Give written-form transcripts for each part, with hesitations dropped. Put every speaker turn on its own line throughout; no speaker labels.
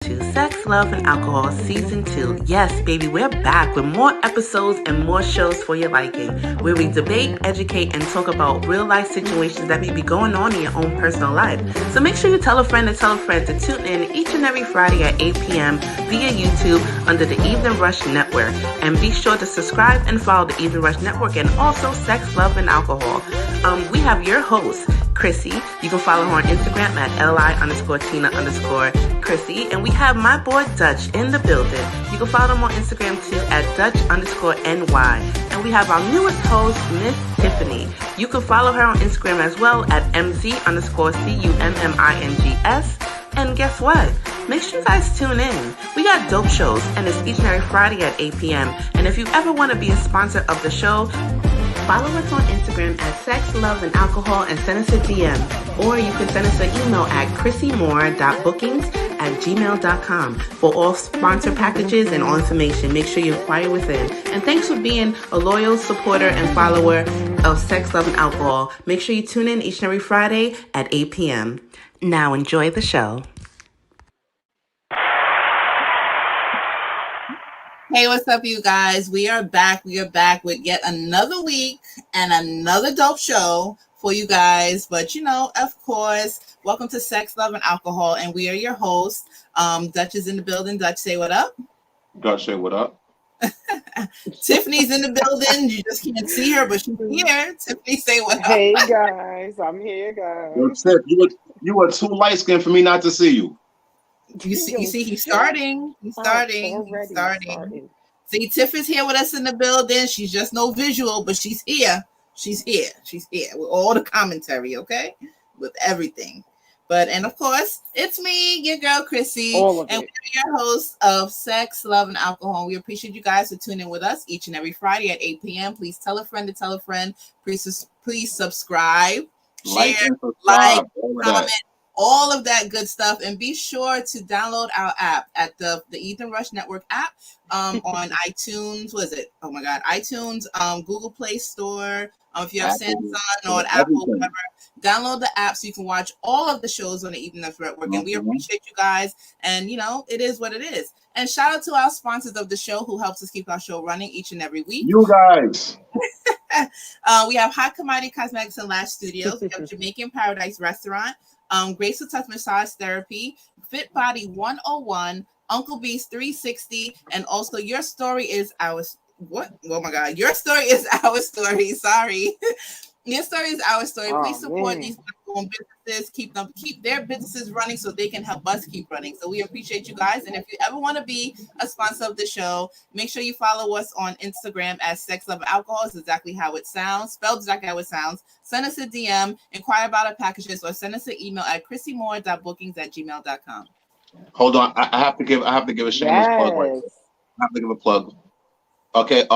to Sex, Love, and Alcohol Season 2. Yes, baby, we're back with more episodes and more shows for your liking, where we debate, educate, and talk about real life situations that may be going on in your own personal life. So make sure you tell a friend to tune in each and every Friday at 8 p.m. via YouTube under the Evening Rush Network. And be sure to subscribe and follow the Evening Rush Network and also Sex, Love, and Alcohol. We have your host, Chrissy. You can follow her on Instagram at li_Tina_Chrissy. And we have my boy Dutch in the building. You can follow him on Instagram too at Dutch_NY. And we have our newest host, Miss Tiffany. You can follow her on Instagram as well at MZ_CUMMINGS. And guess what? Make sure you guys tune in. We got dope shows, and it's each and every Friday at 8 p.m. And if you ever want to be a sponsor of the show, follow us on Instagram at Sex, Love, and Alcohol and send us a DM. Or you can send us an email at chrissymore.bookings@gmail.com for all sponsor packages and all information. Make sure you inquire within. And thanks for being a loyal supporter and follower of Sex, Love, and Alcohol. Make sure you tune in each and every Friday at 8 p.m. Now enjoy the show.
Hey, what's up, you guys? We are back. We are back with yet another week and another dope show for you guys. But, you know, of course, welcome to Sex, Love, and Alcohol. And we are your hosts. Dutch is in the building. Dutch, say what up.
Dutch, say what up.
Tiffany's in the building. You just can't see her, but she's here. Tiffany, say what up.
Hey, guys. I'm here, guys.
Yo, Tiff, you were too light-skinned for me not to see you.
You see, he's starting. He's starting. See, Tiff is here with us in the building. She's just no visual, but she's here. She's here with all the commentary, okay? With everything. And of course, it's me, your girl, Chrissy.
All of
and
it.
we're your hosts of Sex, Love, and Alcohol. We appreciate you guys for tuning in with us each and every Friday at 8 p.m. Please tell a friend to tell a friend. Please subscribe, share, like, comment. All of that good stuff, and be sure to download our app at the Ethan Rush Network app on iTunes. What is it? Oh my God, iTunes, Google Play Store. If you have Samsung or Apple, whatever, download the app so you can watch all of the shows on the Ethan Rush Network. And we appreciate you guys. And you know, it is what it is. And shout out to our sponsors of the show who helps us keep our show running each and every week.
You guys.
We have Hot Commodity Cosmetics and Lash Studios. We have Jamaican Paradise Restaurant. Graceful Touch Massage Therapy, Fit Body 101, Uncle B's 360, and also Your Story is Our What? Oh my God! Your Story is Our Story. Sorry, Your Story is Our Story. Please support these black-owned businesses. Keep their businesses running so they can help us keep running. So we appreciate you guys. And if you ever want to be a sponsor of the show, make sure you follow us on Instagram at Sex, Love, and Alcohol. It's exactly how it sounds, spelled exactly how it sounds. Send us a DM, inquire about our packages, or send us an email at chrissymore.bookings@gmail.com.
Hold on, I have to give a shameless plug right now. I have to give a plug. Okay,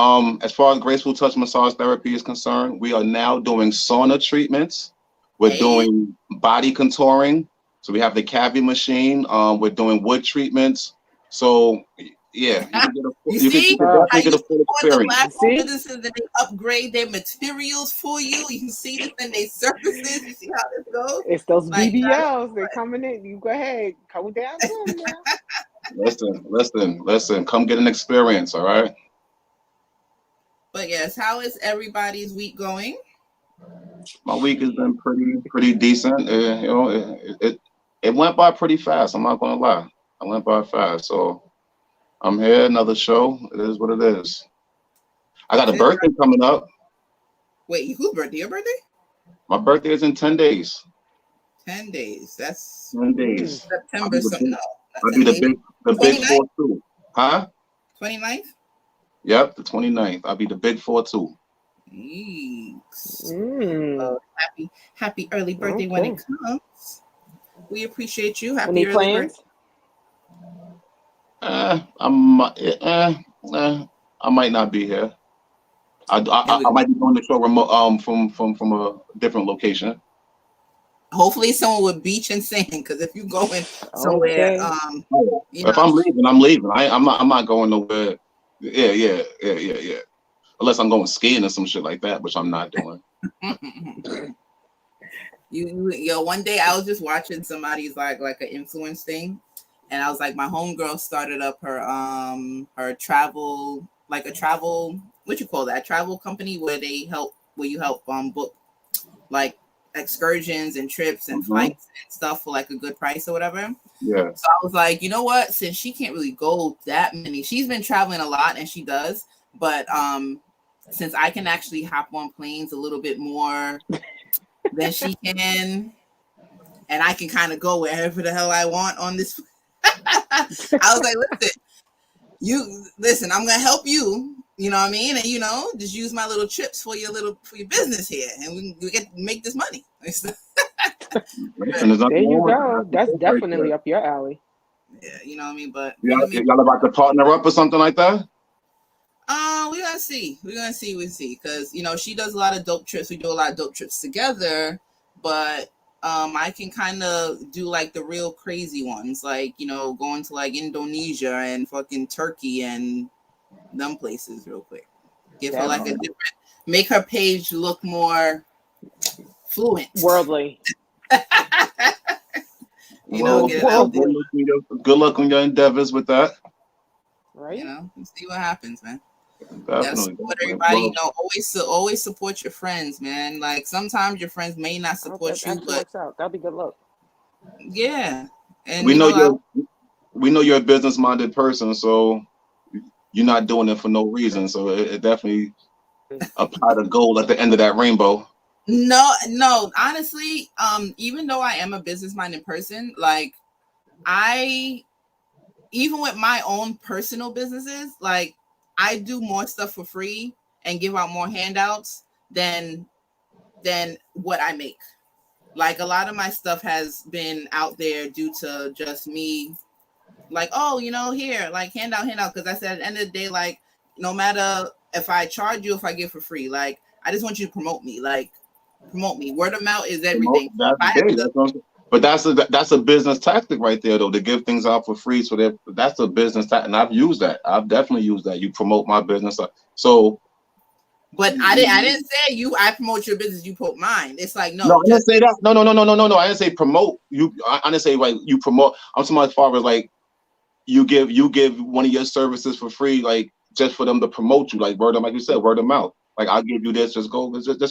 as far as Graceful Touch Massage Therapy is concerned, we are now doing sauna treatments. We're doing body contouring. So we have the Cavi machine. We're doing wood treatments. So yeah, you can get a full experience.
Businesses that they upgrade their materials for you. You see this in their surfaces. You see how this goes.
It's those BBLs. They're coming in. You go ahead, come down to them now.
Listen. Come get an experience. All right.
But yes, how is everybody's week going?
My week has been pretty decent. You know, it went by pretty fast. I'm not gonna lie. I went by fast. So I'm here, another show. It is what it is. I got a birthday coming up.
Wait, whose birthday? Your birthday?
My birthday is in 10 days.
10 days. That's
10 days.
September something.
I'll be the big 4-2. Huh?
29th?
Yep, the 29th. I'll be the big 4-2.
Oh, happy early birthday when it comes. We appreciate you. Happy early birthday.
I might not be here. I might be doing the show remote from a different location.
Hopefully someone with beach and sand, because if you go in somewhere,
if I'm leaving, I'm leaving. I'm not going nowhere. Yeah. Unless I'm going skiing or some shit like that, which I'm not doing.
One day I was just watching somebody's like an influence thing, And I was like, my homegirl started up her travel, like a travel, what you call that, travel company where you help book like excursions and trips and flights and stuff for like a good price or whatever.
Yeah.
So I was like, you know what? Since she can't really go that many, she's been traveling a lot and she does, but since I can actually hop on planes a little bit more than she can, and I can kind of go wherever the hell I want on this. I was like, listen, I'm gonna help you. You know what I mean? And just use my little trips for your business here, and we get make this money.
There you go. That's definitely up your alley.
Yeah, you know what I mean. But
y'all about to partner up or something like that?
We're gonna see. Because she does a lot of dope trips. We do a lot of dope trips together, but I can kind of do like the real crazy ones, like going to like Indonesia and fucking Turkey and them places real quick. Give her like a different, make her page look more fluent,
worldly.
Good luck on your endeavors with that.
Right.
See what happens, man.
Definitely.
What everybody always support your friends, man. Like sometimes your friends may not support you, but
works out. That'll be good luck.
Yeah, and
we know you're a business-minded person, so you're not doing it for no reason. So it definitely apply the goal at the end of that rainbow.
No, honestly, even though I am a business-minded person, like even with my own personal businesses, like I do more stuff for free and give out more handouts than what I make. Like a lot of my stuff has been out there due to just me, like, here, like handout. Because I said at the end of the day, like, no matter if I charge you, if I give for free, like, I just want you to promote me. Like, promote me. Word of mouth is everything.
But that's a business tactic right there, though, to give things out for free. So that's a business tactic, and I've used that. I've definitely used that. You promote my business, so.
But I didn't say I promote your business, you promote mine. It's like no.
No, I didn't say that. No. I didn't say promote you. I didn't say like you promote. I'm talking about as far as like you give one of your services for free, like just for them to promote you, like like you said, word of mouth. Like I'll give you this. Just go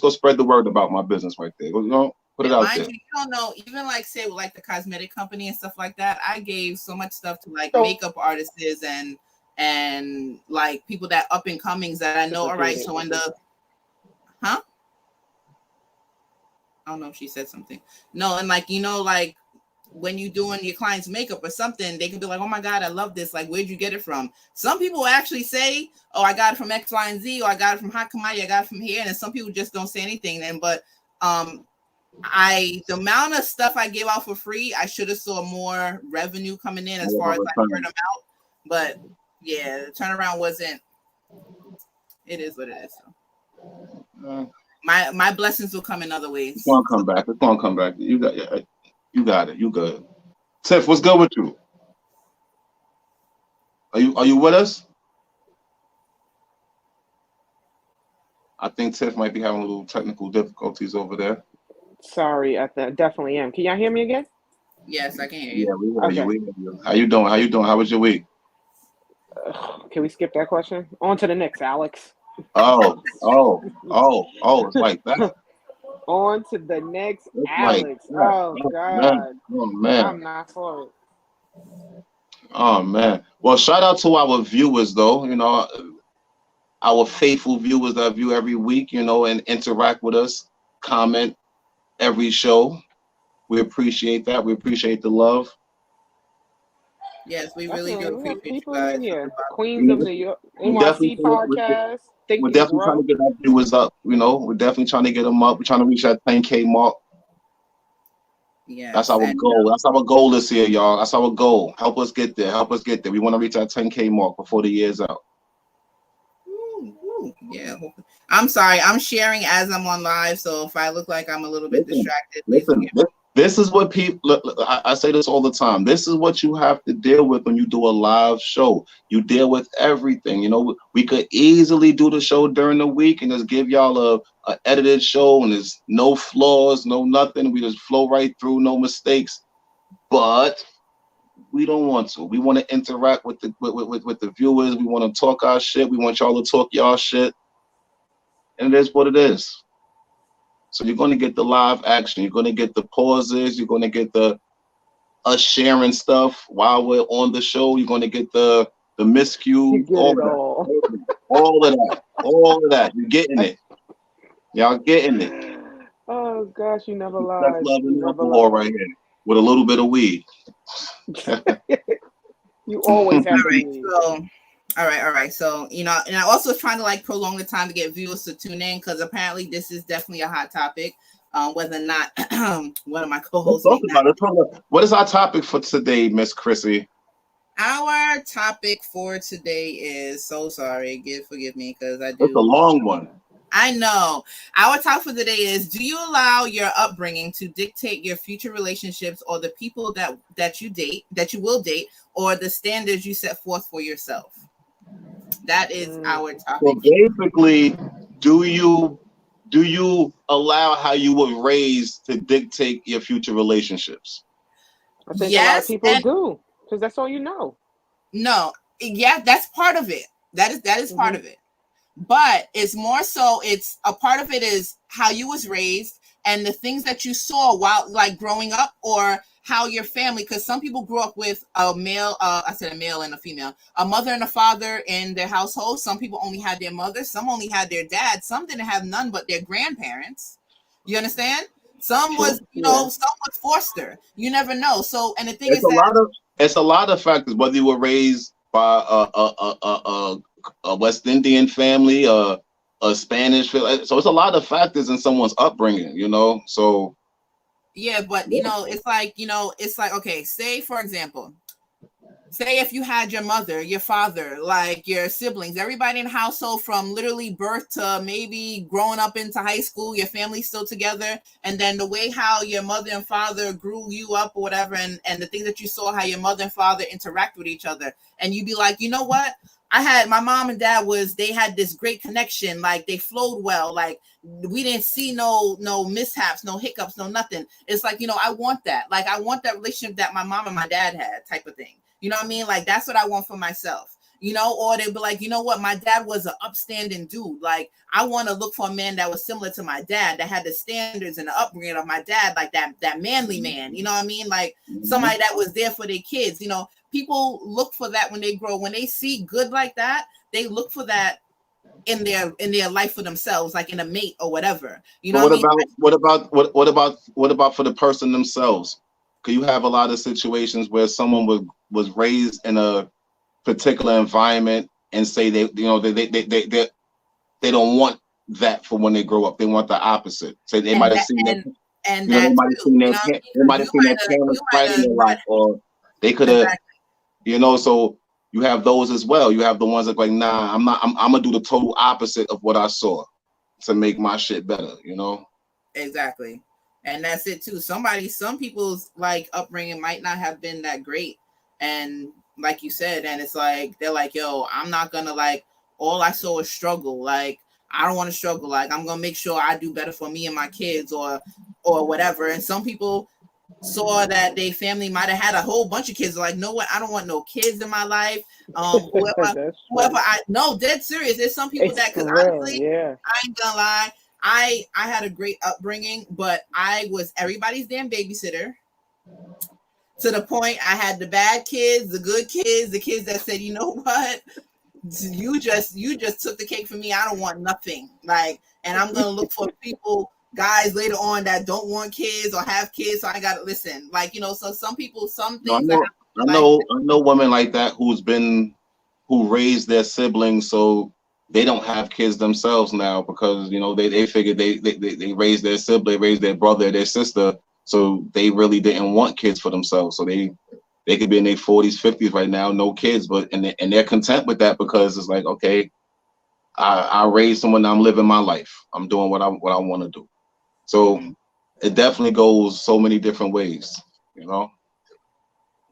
spread the word about my business right there. Put it out there.
You don't know, even like say with like the cosmetic company and stuff like that. I gave so much stuff to like makeup artists and like people that up and comings that I know. All right, so in the I don't know if she said something. No, and like like when you doing your client's makeup or something, they can be like, "Oh my God, I love this! Like, where'd you get it from?" Some people actually say, "Oh, I got it from X, Y, and Z," or "I got it from Hot Commodity, I got it from here." And then some people just don't say anything. Then, but the amount of stuff I give out for free, I should have saw more revenue coming in as far as like word of mouth. But yeah, the turnaround wasn't. It is what it is. So. My blessings will come in other ways.
It's gonna come back. You got it. You good. Tiff, what's good with you? Are you with us? I think Tiff might be having a little technical difficulties over there.
Sorry, I definitely am. Can y'all hear me again?
Yes, I can hear you.
Yeah, we hear you. How you doing? How was your week?
Can we skip that question? On to the next, Alex.
Oh, it's like that.
On to the next, it's Alex. Like, oh God.
Man.
I'm not for it.
Oh man. Well, shout out to our viewers though, our faithful viewers that view every week, and interact with us, comment every show. We appreciate that. We appreciate the love.
Yes, we really do appreciate
people
you guys.
In here. Queens of New York, NYC podcast.
We're definitely trying to get our viewers up. We're definitely trying to get them up. We're trying to reach that 10K mark. Yeah, that's our goal. That's our goal this year, y'all. That's our goal. Help us get there. We want to reach that 10K mark before the year's out.
Yeah. I'm sorry. I'm sharing as I'm on live, so if I look like I'm a little bit distracted,
this is what people. Look, I say this all the time. This is what you have to deal with when you do a live show. You deal with everything. We could easily do the show during the week and just give y'all a edited show, and there's no flaws, no nothing. We just flow right through, no mistakes. But We don't want to. We want to interact with the viewers. We want to talk our shit. We want y'all to talk y'all shit. And it is what it is. So you're going to get the live action. You're going to get the pauses. You're going to get the us sharing stuff while we're on the show. You're going to get the miscue. All of that. You're getting it. Y'all getting it.
Oh gosh, you never lied.
That's love and alcohol right here with a little bit of weed.
You always have the weed.
So, all right. So, and I also was trying to like prolong the time to get viewers to tune in because apparently this is definitely a hot topic. Whether or not one of my co-hosts.
Talk about it. What is our topic for today, Miss Chrissy?
Our topic for today is forgive me because I do.
It's a long one.
I know. Our topic for today is: do you allow your upbringing to dictate your future relationships, or the people that you will date, or the standards you set forth for yourself? That is our topic.
So basically, do you allow how you were raised to dictate your future relationships?
I think a lot of people do, because that's all you know.
No, yeah, that's part of it. That is part of it. But it's more so, it's a part of it is how you was raised and the things that you saw while like growing up, or how your family, because some people grew up with a male, I said a male and a female, a mother and a father in their household. Some people only had their mother, some only had their dad, some didn't have none but their grandparents. You understand? Some was, some was foster. You never know. So, and the thing
it's a lot of factors, whether you were raised by a West Indian family, a Spanish family. So it's a lot of factors in someone's upbringing, so.
Yeah, but it's like, okay, say for example, if you had your mother, your father, like your siblings, everybody in the household from literally birth to maybe growing up into high school, your family's still together. And then the way how your mother and father grew you up or whatever, and the things that you saw how your mother and father interact with each other. And you'd be like, you know what? I had my mom and dad they had this great connection. Like they flowed well. Like we didn't see no mishaps, no hiccups, no nothing. It's like, I want that. Like I want that relationship that my mom and my dad had, type of thing. You know what I mean? Like that's what I want for myself. Or they'd be like, you know what? My dad was an upstanding dude. Like I want to look for a man that was similar to my dad, that had the standards and the upbringing of my dad, like that manly man. You know what I mean? Like somebody that was there for their kids. People look for that when they grow. When they see good like that, they look for that in their life for themselves, like in a mate or whatever.
What about for the person themselves? Because you have a lot of situations where someone was raised in a particular environment and say they don't want that for when they grow up. They want the opposite. So they might have seen that. They might have seen their parents fighting a lot, or they could have. So you have those as well. You have the ones that like, nah, I'm gonna do the total opposite of what I saw to make my shit better,
Exactly. And that's it too. Some people's like upbringing might not have been that great. And like you said, and it's like, they're like, yo, I'm not gonna like, all I saw is struggle. Like, I don't want to struggle. Like, I'm gonna make sure I do better for me and my kids or whatever. And some people saw that their family might have had a whole bunch of kids. Like, no, what? I don't want no kids in my life. Whoever dead serious. There's some people that, because honestly, I ain't gonna lie, I had a great upbringing, but I was everybody's damn babysitter. To the point I had the bad kids, the good kids, the kids that said, you know what, you just took the cake for me. I don't want nothing. Like, and I'm gonna look for guys later on that don't want kids or have kids, so I gotta listen. Like, so some people, some things.
I know women like that who raised their siblings so they don't have kids themselves now, because they figured they raised their sibling, raised their brother, their sister, so they really didn't want kids for themselves. So they could be in their 40s, 50s right now, no kids, and they're content with that, because it's like, okay, I raised someone, I'm living my life, I'm doing what I want to do. So it definitely goes so many different ways,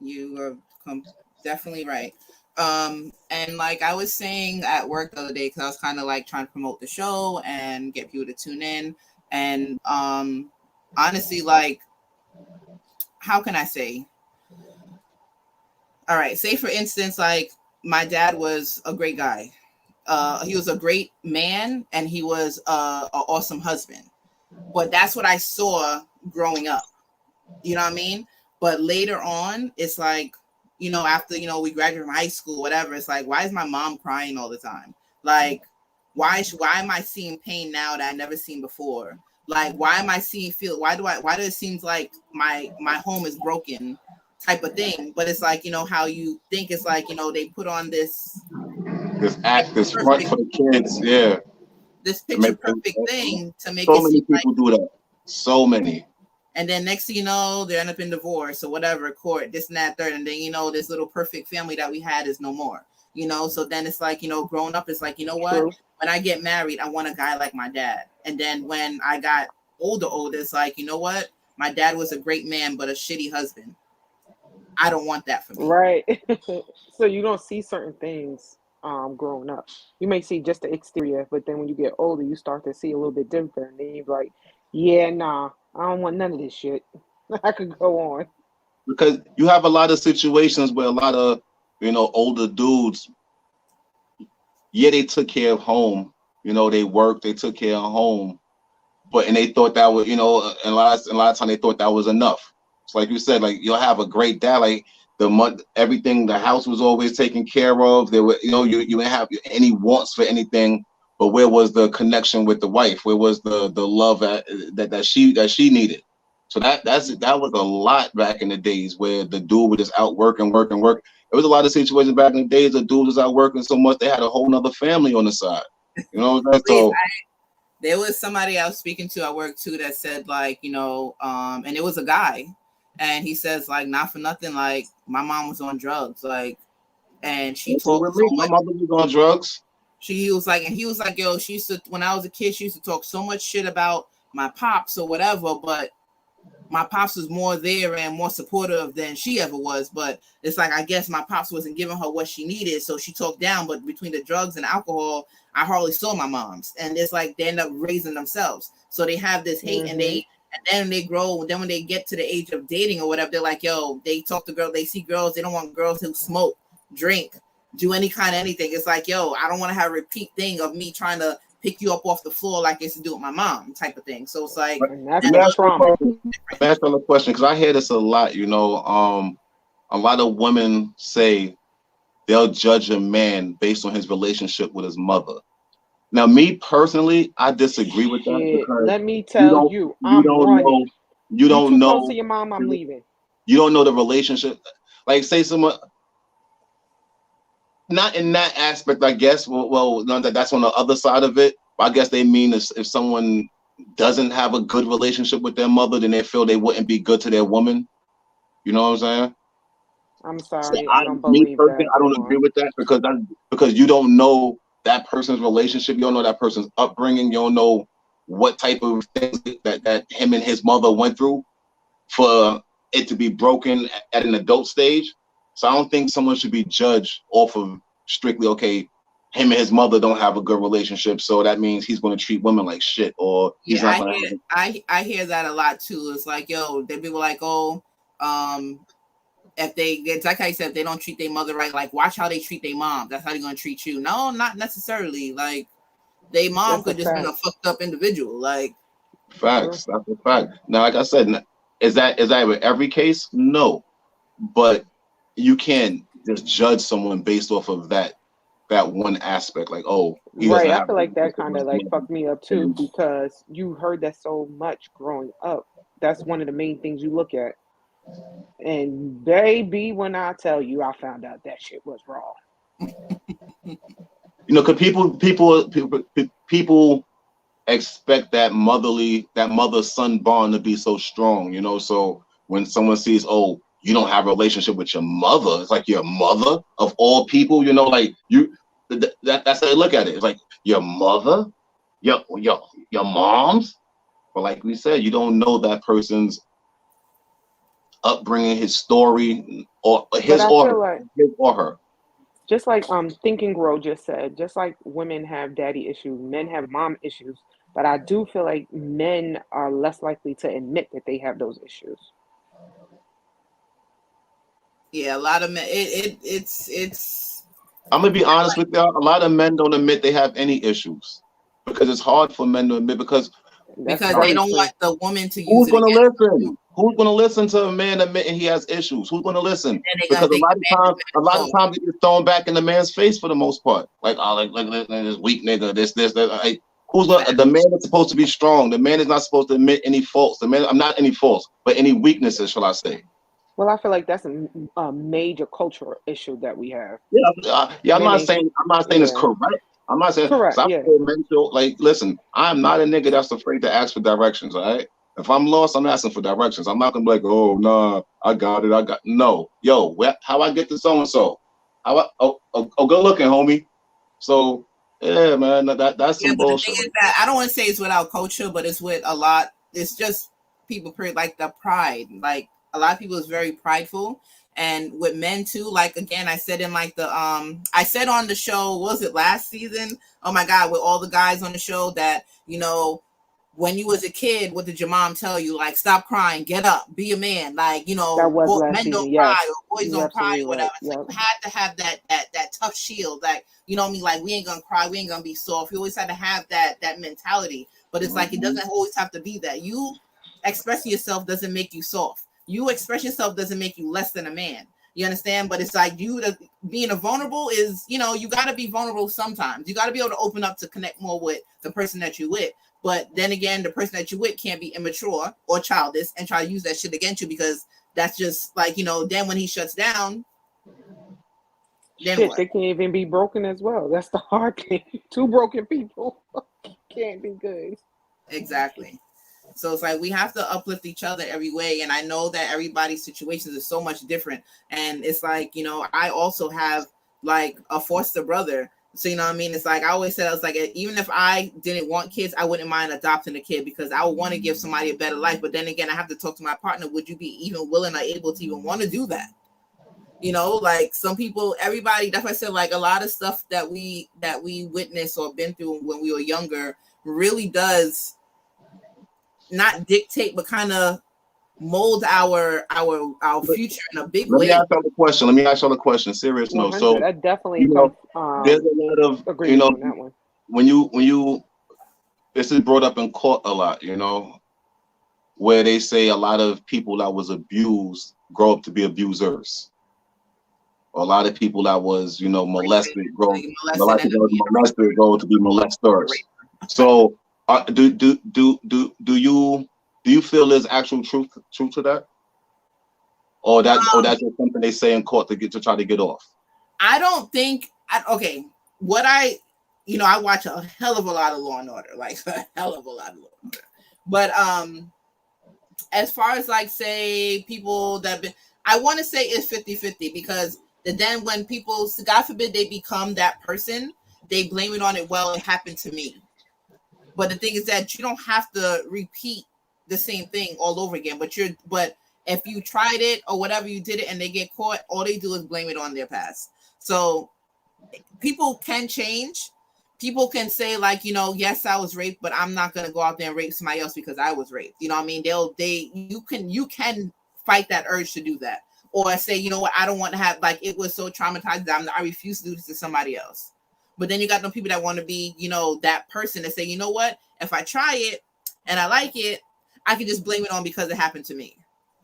You are definitely right. And like I was saying at work the other day, because I was kind of like trying to promote the show and get people to tune in. And honestly, like, how can I say? all right, say for instance, like my dad was a great guy. He was a great man and he was an awesome husband. But that's what I saw growing up. You know what I mean? But later on, it's like, after, we graduated from high school, whatever, it's like, why is my mom crying all the time? Like, why am I seeing pain now that I never seen before? Like, why am I why do it seems like my home is broken type of thing? But it's like, how you think it's like, they put on this
act, this front for the kids, yeah.
This picture perfect thing to make
so
it
many
seem
people do that. So many.
And then next thing you know, they end up in divorce or whatever, court, this and that, third. And then, this little perfect family that we had is no more, So then it's like, growing up, it's like, what?
True.
When I get married, I want a guy like my dad. And then when I got older, it's like, what? My dad was a great man, but a shitty husband. I don't want that for me.
Right. So you don't see certain things growing up. You may see just the exterior, but then when you get older, you start to see a little bit different. And then you're like, yeah, nah, I don't want none of this shit. I could go on.
Because you have a lot of situations where a lot of, older dudes, they took care of home. They worked, they took care of home. And they thought that was, and a lot of time they thought that was enough. It's like you said, like you'll have a great dad, like everything, the house was always taken care of. There were, you didn't have any wants for anything. But where was the connection with the wife? Where was the love that she needed? So that was a lot back in the days where the dude would just out work. There was a lot of situations back in the days the dude was out working so much they had a whole nother family on the side. So.
There was somebody I was speaking to at work too that said like, and it was a guy, and he says like, not for nothing, like my mom was on drugs, like, and she talked so much.
My mother was on drugs.
He was like, yo, she used to, when I was a kid, she used to talk so much shit about my pops or whatever, but my pops was more there and more supportive than she ever was. But it's like, I guess my pops wasn't giving her what she needed, so she talked down. But between the drugs and alcohol, I hardly saw my moms. And it's like they end up raising themselves, so they have this hate. And then they grow. Then when they get to the age of dating or whatever, they're like, yo, they talk to girls, they see girls, they don't want girls who smoke, drink, do any kind of anything. It's like, yo, I don't want to have a repeat thing of me trying to pick you up off the floor like I used to do with my mom type of thing. So it's like,
that's trauma.
That's another question, because I hear this a lot. A lot of women say they'll judge a man based on his relationship with his mother. Now, me personally, I disagree with that. Because
let me tell you, I'm running.
You don't know.
Close to your mom, I'm leaving.
You don't know the relationship. Like, say someone. Not in that aspect, I guess. Well, no, that's on the other side of it. I guess they mean if someone doesn't have a good relationship with their mother, then they feel they wouldn't be good to their woman. You know what I'm saying?
I'm sorry,
So
I don't believe that.
I don't agree with that because you don't know that person's relationship. You don't know that person's upbringing. You don't know what type of things that him and his mother went through for it to be broken at an adult stage. So I don't think someone should be judged off of strictly, okay, him and his mother don't have a good relationship, so that means he's going to treat women like shit, or he's not going to.
I hear that a lot too. It's like, yo, they people like, oh, if it's like I said, if they don't treat their mother right, like watch how they treat their mom. That's how they're going to treat you. No, not necessarily. Like their mom could just be a fucked up individual. Like
facts. That's a fact. Now, like I said, is that in every case? No, but you can't just judge someone based off of that one aspect. Like, oh,
right. I feel like that kind of like fucked me up too, because you heard that so much growing up. That's one of the main things you look at. And baby, when I tell you, I found out that shit was wrong.
Because people expect that mother-son bond to be so strong. So when someone sees, oh, you don't have a relationship with your mother, it's like your mother of all people. Like you. That's how they look at it. It's like your mother, your mom's. But like we said, you don't know that person's upbringing, his story, or his or her.
Just like Think and Grow just said, just like women have daddy issues, men have mom issues. But I do feel like men are less likely to admit that they have those issues.
Yeah, a lot of men. It's.
I'm gonna be honest with y'all. A lot of men don't admit they have any issues because it's hard for men to admit because
They don't want the woman to use
who's
it
gonna
against
listen? Who's gonna listen to a man admitting he has issues? Who's gonna listen? Because a lot of times it gets thrown back in the man's face for the most part. Like, oh, like this weak nigga, this. Like, who's gonna? The man is supposed to be strong. The man is not supposed to admit any faults. The man, I'm not any faults, but any weaknesses, shall I say?
Well, I feel like that's a major cultural issue that we have.
Yeah. I'm not saying it's correct. I'm not saying
correct.
I'm mental. Like, listen, I'm not a nigga that's afraid to ask for directions. All right. If I'm lost, I'm asking for directions. I'm not gonna be like, oh nah, I got it. No. Yo, how I get to so and so? Oh, good looking, homie. So yeah, man, that's some bullshit.
The thing is that I don't want to say it's without culture, but it's with a lot. It's just people like the pride. Like a lot of people is very prideful, and with men too. Like again, I said in like the I said on the show, what was it last season? Oh my God, with all the guys on the show that when you was a kid, what did your mom tell you? Like, stop crying, get up, be a man. Like, men don't cry or boys don't cry or whatever. Right. So you had to have that tough shield. Like, you know what I mean? Like, we ain't gonna cry, we ain't gonna be soft. You always had to have that mentality. But it's like it doesn't always have to be that. You expressing yourself doesn't make you soft. You express yourself doesn't make you less than a man. You understand? But it's like being a vulnerable is, you got to be vulnerable sometimes. You got to be able to open up to connect more with the person that you're with. But then again, the person that you're with can't be immature or childish and try to use that shit against you because that's just like, then when he shuts down, then what?
They can't even be broken as well. That's the hard thing. Two broken people can't be good.
Exactly. So it's like we have to uplift each other every way. And I know that everybody's situations is so much different. And it's like, I also have like a foster brother. So, you know what I mean? It's like I always said, I was like, even if I didn't want kids, I wouldn't mind adopting a kid because I would want to give somebody a better life. But then again, I have to talk to my partner. Would you be even willing or able to even want to do that? Like some people, everybody, that's why I said like a lot of stuff that we witnessed or been through when we were younger really does not dictate, but kind of mold our future in a big way.
Let me ask y'all a question. Serious note. So
that definitely
there's a lot of
on that one.
when you this is brought up in court a lot, where they say a lot of people that was abused grow up to be abusers. Or a lot of people that was molested grow to be molesters. So do you feel there's actual truth to that? Or that's just something they say in court to try to get off?
I don't think what I watch a hell of a lot of Law and Order, like a hell of a lot of Law and Order. But as far as like say people that I want to say it's 50-50 because then when people, God forbid, they become that person, they blame it on it. Well, it happened to me. But the thing is that you don't have to repeat the same thing all over again. But if you tried it or whatever, you did it and they get caught, all they do is blame it on their past. So people can change. People can say like, yes, I was raped, but I'm not going to go out there and rape somebody else because I was raped. You know what I mean? You can fight that urge to do that. Or say, you know what, I don't want to have, like, it was so traumatized that I refuse to do this to somebody else. But then you got them people that want to be, that person that say, you know what, if I try it and I like it, I can just blame it on because it happened to me.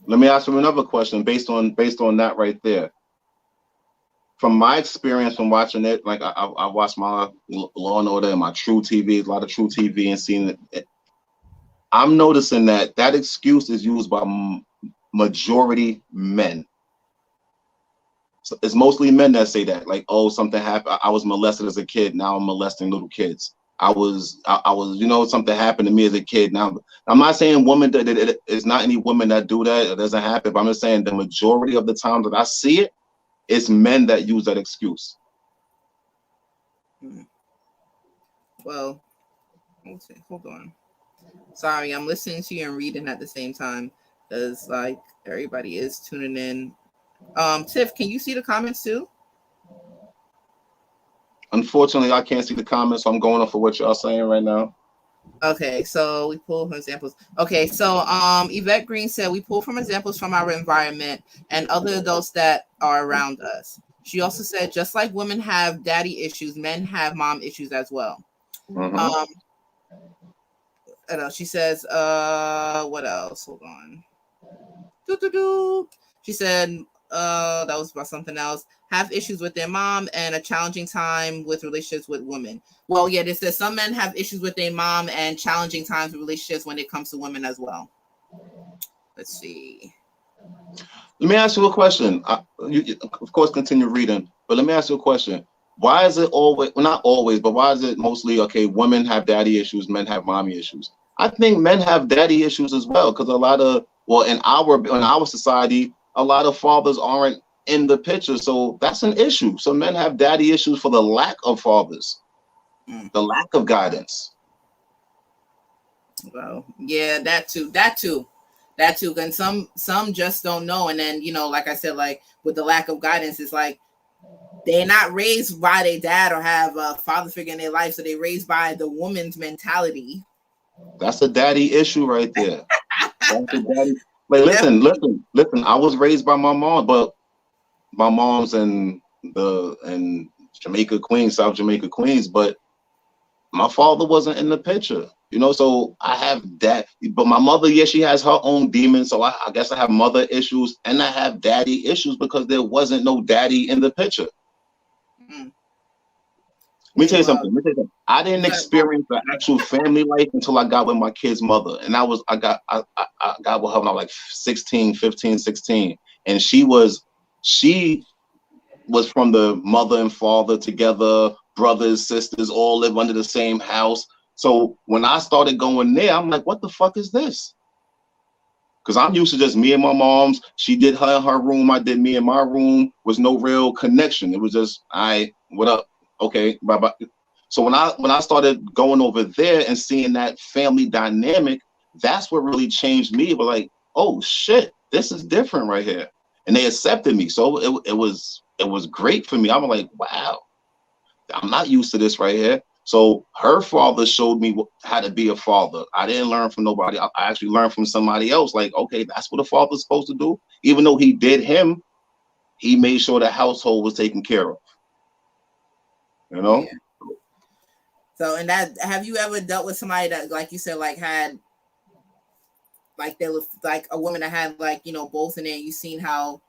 Let me ask you another question based on that right there. From my experience from watching it, like I watched my Law and Order and my True TV, a lot of True TV, and seeing it. I'm noticing that excuse is used by majority men. So it's mostly men that say that, like, oh, something happened. I was molested as a kid. Now I'm molesting little kids. I was, something happened to me as a kid. Now, I'm not saying women that it's not any women that do that. It doesn't happen. But I'm just saying the majority of the time that I see it, it's men that use that excuse.
Well, hold on. Sorry, I'm listening to you and reading at the same time because like everybody is tuning in. Tiff, can you see the comments too?
Unfortunately, I can't see the comments, so I'm going off of what y'all saying right now.
Okay, so we pull from examples. Okay, so Yvette Green said we pull from examples from our environment and other adults that are around us. She also said just like women have daddy issues, men have mom issues as well.
Mm-hmm.
I don't know, she says, what else? Hold on. Doo-doo-doo. She said, that was about something else. Have issues with their mom and a challenging time with relationships with women. Well, yeah, this says some men have issues with their mom and challenging times with relationships when it comes to women as well. Let's see.
Let me ask you a question. Of course, continue reading, but let me ask you a question. Why is it always, well, not always, but why is it mostly, okay, women have daddy issues, men have mommy issues? I think men have daddy issues as well, because a lot of, well, in our society, a lot of fathers aren't in the picture, so that's an issue. So men have daddy issues for the lack of fathers, the lack of guidance.
Well, yeah, that too. And some just don't know. And then, like I said, like with the lack of guidance, it's like they're not raised by their dad or have a father figure in their life, so they're raised by the woman's mentality.
That's a daddy issue right there. That's a daddy. Like, listen. I was raised by my mom, but my mom's in Jamaica, Queens, South Jamaica, Queens, but my father wasn't in the picture, so I have that. But my mother, yeah, she has her own demons, so I guess I have mother issues and I have daddy issues because there wasn't no daddy in the picture. Let me tell you something. I didn't experience the actual family life until I got with my kid's mother. And I got with her when I was like 16, 15, 16. And she was from the mother and father together, brothers, sisters, all live under the same house. So when I started going there, I'm like, what the fuck is this? Because I'm used to just me and my mom's. She did her in her room. I did me in my room. Was no real connection. It was just, what up? Okay, bye bye. So when I started going over there and seeing that family dynamic, that's what really changed me. But like, oh shit, this is different right here, and they accepted me. So it was great for me. I'm like, wow, I'm not used to this right here. So her father showed me how to be a father. I didn't learn from nobody. I actually learned from somebody else. Like, okay, that's what a father's supposed to do. Even though he did him, he made sure the household was taken care of. Yeah.
So, and that, have you ever dealt with somebody that, like you said, like had, like there was like a woman that had like, both, and then you seen how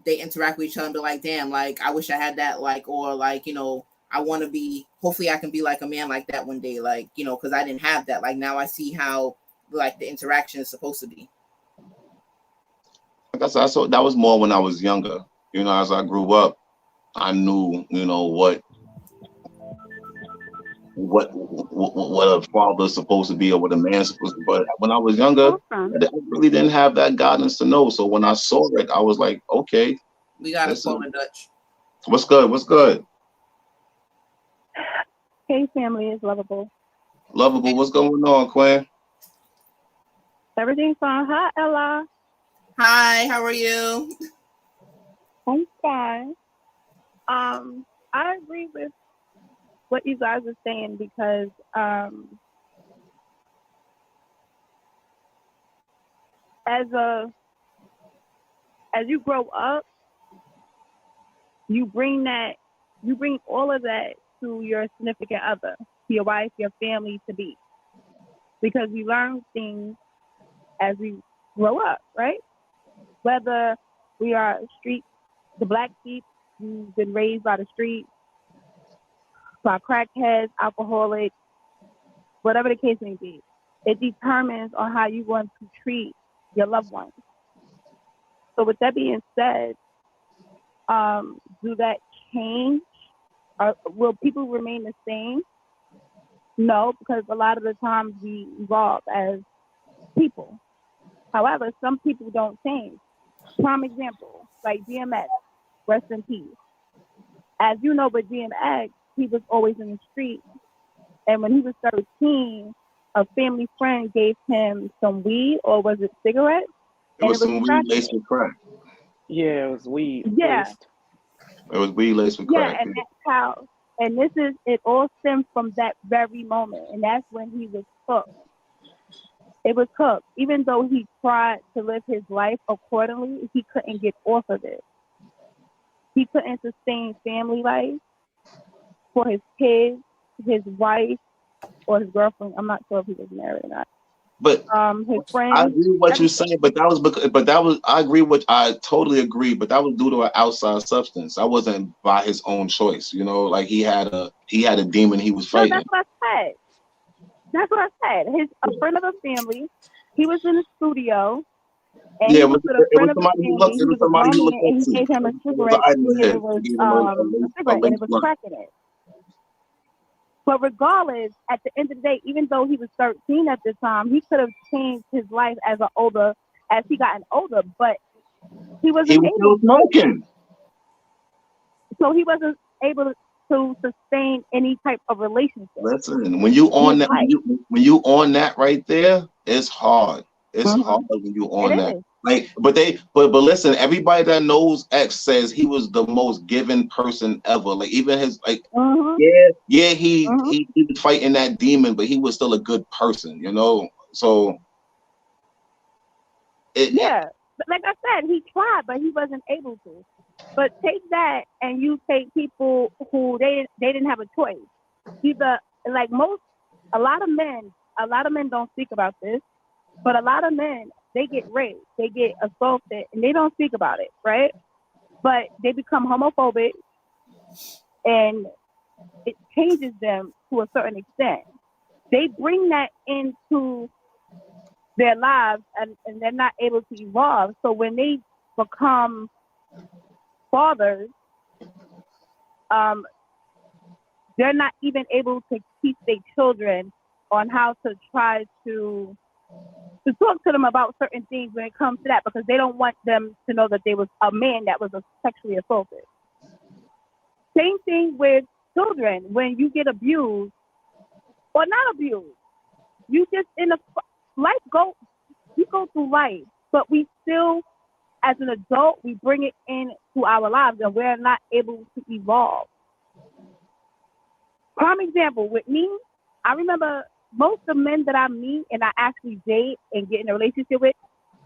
they interact with each other and be like, damn, like I wish I had that, like, or like, I want to be, hopefully I can be like a man like that one day, like, because I didn't have that. Like now I see how like the interaction is supposed to be.
Like I said, that was more when I was younger. As I grew up, I knew, what a father's supposed to be or what a man's supposed to be. But when I was younger, I really didn't have that guidance to know. So when I saw it, I was like, okay.
We got a call in Dutch.
What's good? What's good?
Hey, family, is Lovable.
Lovable, what's going on, Quinn?
Everything's fine. Hi, Ella.
Hi, how are you?
I'm fine. I agree with what you guys are saying because as you grow up, you bring all of that to your significant other, to your wife, your family, to be, because we learn things as we grow up, right? Whether we are the black sheep, who've been raised by the street, by crackheads, alcoholics, whatever the case may be, it determines on how you want to treat your loved ones. So with that being said, do that change? Will people remain the same? No, because a lot of the times we evolve as people. However, some people don't change. Prime example, like DMX, rest in peace. As you know, with DMX, he was always in the street. And when he was 13, a family friend gave him some weed, or was it cigarettes?
It was some weed laced with crack.
Yeah, it was weed.
Yeah.
Laced.
It was weed laced with crack.
Yeah, and that's how And it all stems from that very moment. And that's when he was hooked. It was hooked. Even though he tried to live his life accordingly, he couldn't get off of it. He couldn't sustain family life for his kids, his wife, or his girlfriend. I'm not sure if he was married or not.
But
his friends.
I agree with what you're saying, but I totally agree, but that was due to an outside substance. That wasn't by his own choice, you know, like he had a demon he was fighting.
No, that's what I said. A friend of the family, he was in the studio, and he was with a friend of the family. He was a grown man, and he gave him a cigarette, and it was a cigarette, and it was crack in it. But regardless, at the end of the day, even though he was 13 at the time, he could have changed his life as he gotten older, but he wasn't able to.
Smoking.
So he wasn't able to sustain any type of relationship.
Listen, when you on that right there, it's hard. It's hard when you on that. Like, but listen, everybody that knows X says he was the most giving person ever. Like, even his he was fighting that demon, but he was still a good person, you know. So
like I said, he tried, but he wasn't able to. But take that, and you take people who they didn't have a choice. Either like a lot of men don't speak about this, but a lot of men, they get raped, they get assaulted, and they don't speak about it, right? But they become homophobic, and it changes them to a certain extent. They bring that into their lives, and they're not able to evolve. So when they become fathers, they're not even able to teach their children on how to try to talk to them about certain things when it comes to that, because they don't want them to know that there was a man that was sexually assaulted. Same thing with children. When you get abused or not abused, you just you go through life, but we still, as an adult, we bring it into our lives, and we're not able to evolve. Prime example with me, I remember most of the men that I meet and I actually date and get in a relationship with,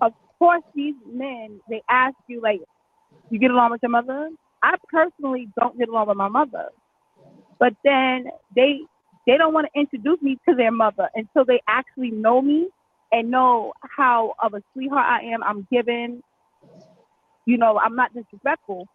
of course, these men, they ask you, like, you get along with your mother? I personally don't get along with my mother. But then they don't want to introduce me to their mother until they actually know me and know how of a sweetheart I am. I'm giving, I'm not disrespectful.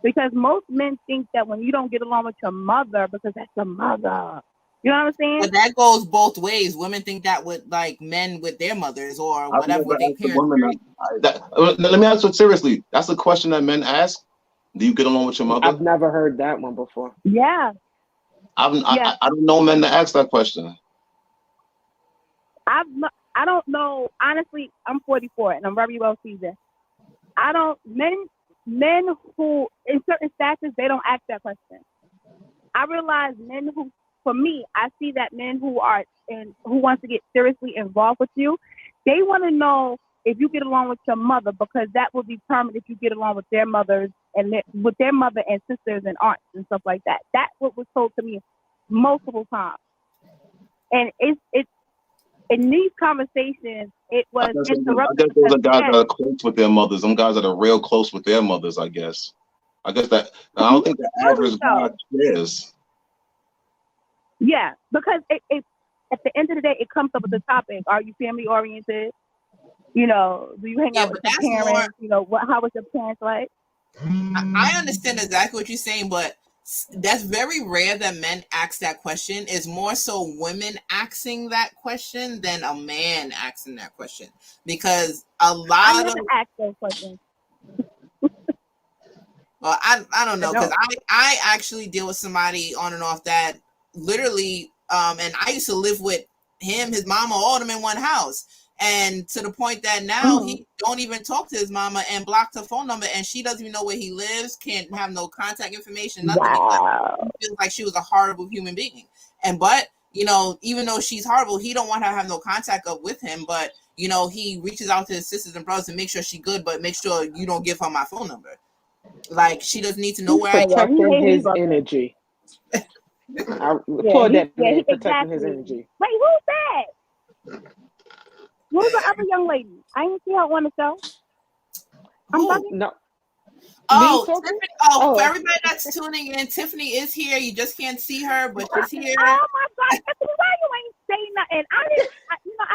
Because most men think that when you don't get along with your mother, because that's your mother. You know what I'm saying?
But that goes both ways. Women think that with like men with their mothers or whatever with their parents.
Let me answer it seriously. That's a question that men ask. Do you get along with your mother?
I've never heard that one before.
Yeah.
I don't know men that ask that question.
I don't know. Honestly, I'm 44 and I'm very well seasoned. Men who in certain status, they don't ask that question. I realize men who, for me, I see that men who want to get seriously involved with you, they want to know if you get along with your mother, because that will determine if you get along with their mothers and with their mother and sisters and aunts and stuff like that. That's what was told to me multiple times. And it's in these conversations, it was interrupted.
I guess those are guys that are close with their mothers. Some guys that are real close with their mothers, I guess. I don't think the average guy cares.
Yeah, because it at the end of the day, it comes up with the topic. Are you family oriented? Do you hang out with your parents? How was your parents like?
I understand exactly what you're saying, but that's very rare that men ask that question. It's more so women asking that question than a man asking that question, because a lot of
ask those questions.
Well, I don't know, because I actually deal with somebody on and off that literally, and I used to live with him, his mama, all of them in one house. And to the point that now he don't even talk to his mama and blocked her phone number, and she doesn't even know where he lives, can't have no contact information, nothing.
Wow.
Because he feels like she was a horrible human being. But even though she's horrible, he don't want her to have no contact up with him. But he reaches out to his sisters and brothers to make sure she's good, but make sure you don't give her my phone number. Like, she doesn't need to know where I am.
Protecting his energy. I applaud that man protecting his
exactly.
energy.
Wait, who's that? Who's the other young lady? I didn't see her on the show. I'm talking.
No.
Oh,
Me talking?
Tiffany, for everybody that's tuning in, Tiffany is here. You just can't see her, but she's here.
Oh my God, Tiffany, why you ain't saying nothing? I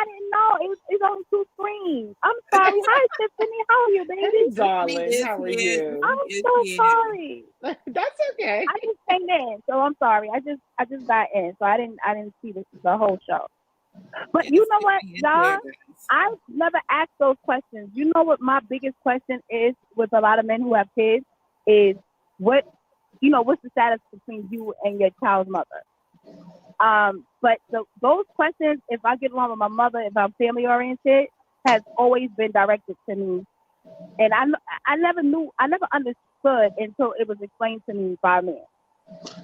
didn't know. It's on 2 screens. I'm sorry. Hi, Tiffany. How are you, baby?
Hey, darling. How are you?
I'm so sorry.
That's okay.
I just came in, so I'm sorry. I just got in, so I didn't see the whole show. But you know what, y'all? I've never asked those questions. You know what my biggest question is with a lot of men who have kids is what's the status between you and your child's mother? But those questions, if I get along with my mother, if I'm family oriented, has always been directed to me. And I never understood until it was explained to me by a man.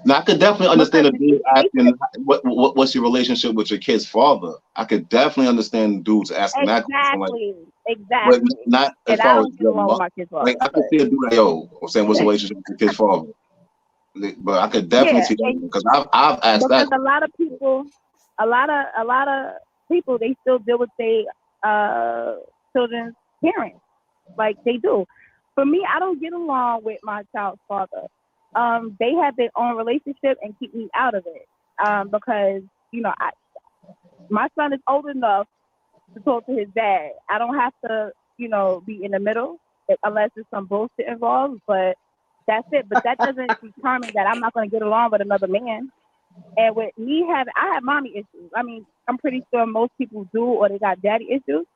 Now I could definitely understand a dude asking what's your relationship with your kid's father. I could definitely understand dudes asking that question.
Exactly.
But not as far as like I could see a dude like, yo, I'm saying what's the relationship with your kid's father. But I could definitely see that because I've asked that.
Because a lot of people, they still deal with their children's parents, like they do. For me, I don't get along with my child's father. They have their own relationship and keep me out of it. Because my son is old enough to talk to his dad. I don't have to, be in the middle unless there's some bullshit involved. But that's it. But that doesn't determine that I'm not going to get along with another man. And with me I have mommy issues. I mean, I'm pretty sure most people do, or they got daddy issues.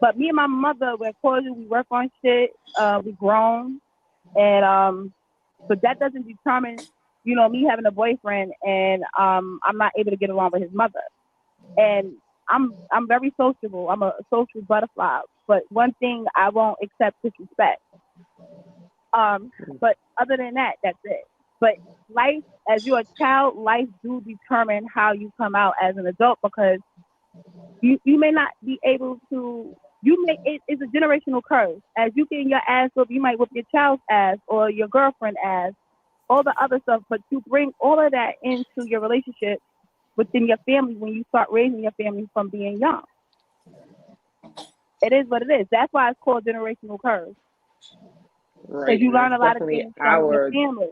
But me and my mother, we're cordial. We work on shit. We grown, and but that doesn't determine, me having a boyfriend and I'm not able to get along with his mother. And I'm very sociable. I'm a social butterfly. But one thing, I won't accept disrespect. But other than that, that's it. But life, as you're a child, life do determine how you come out as an adult, because you may not be able to. It's a generational curse. As you get your ass whooped, you might whoop your child's ass or your girlfriend ass, all the other stuff. But you bring all of that into your relationship within your family when you start raising your family from being young. It is what it is. That's why it's called generational curse.
Right.
Because you learn a lot of things from your family.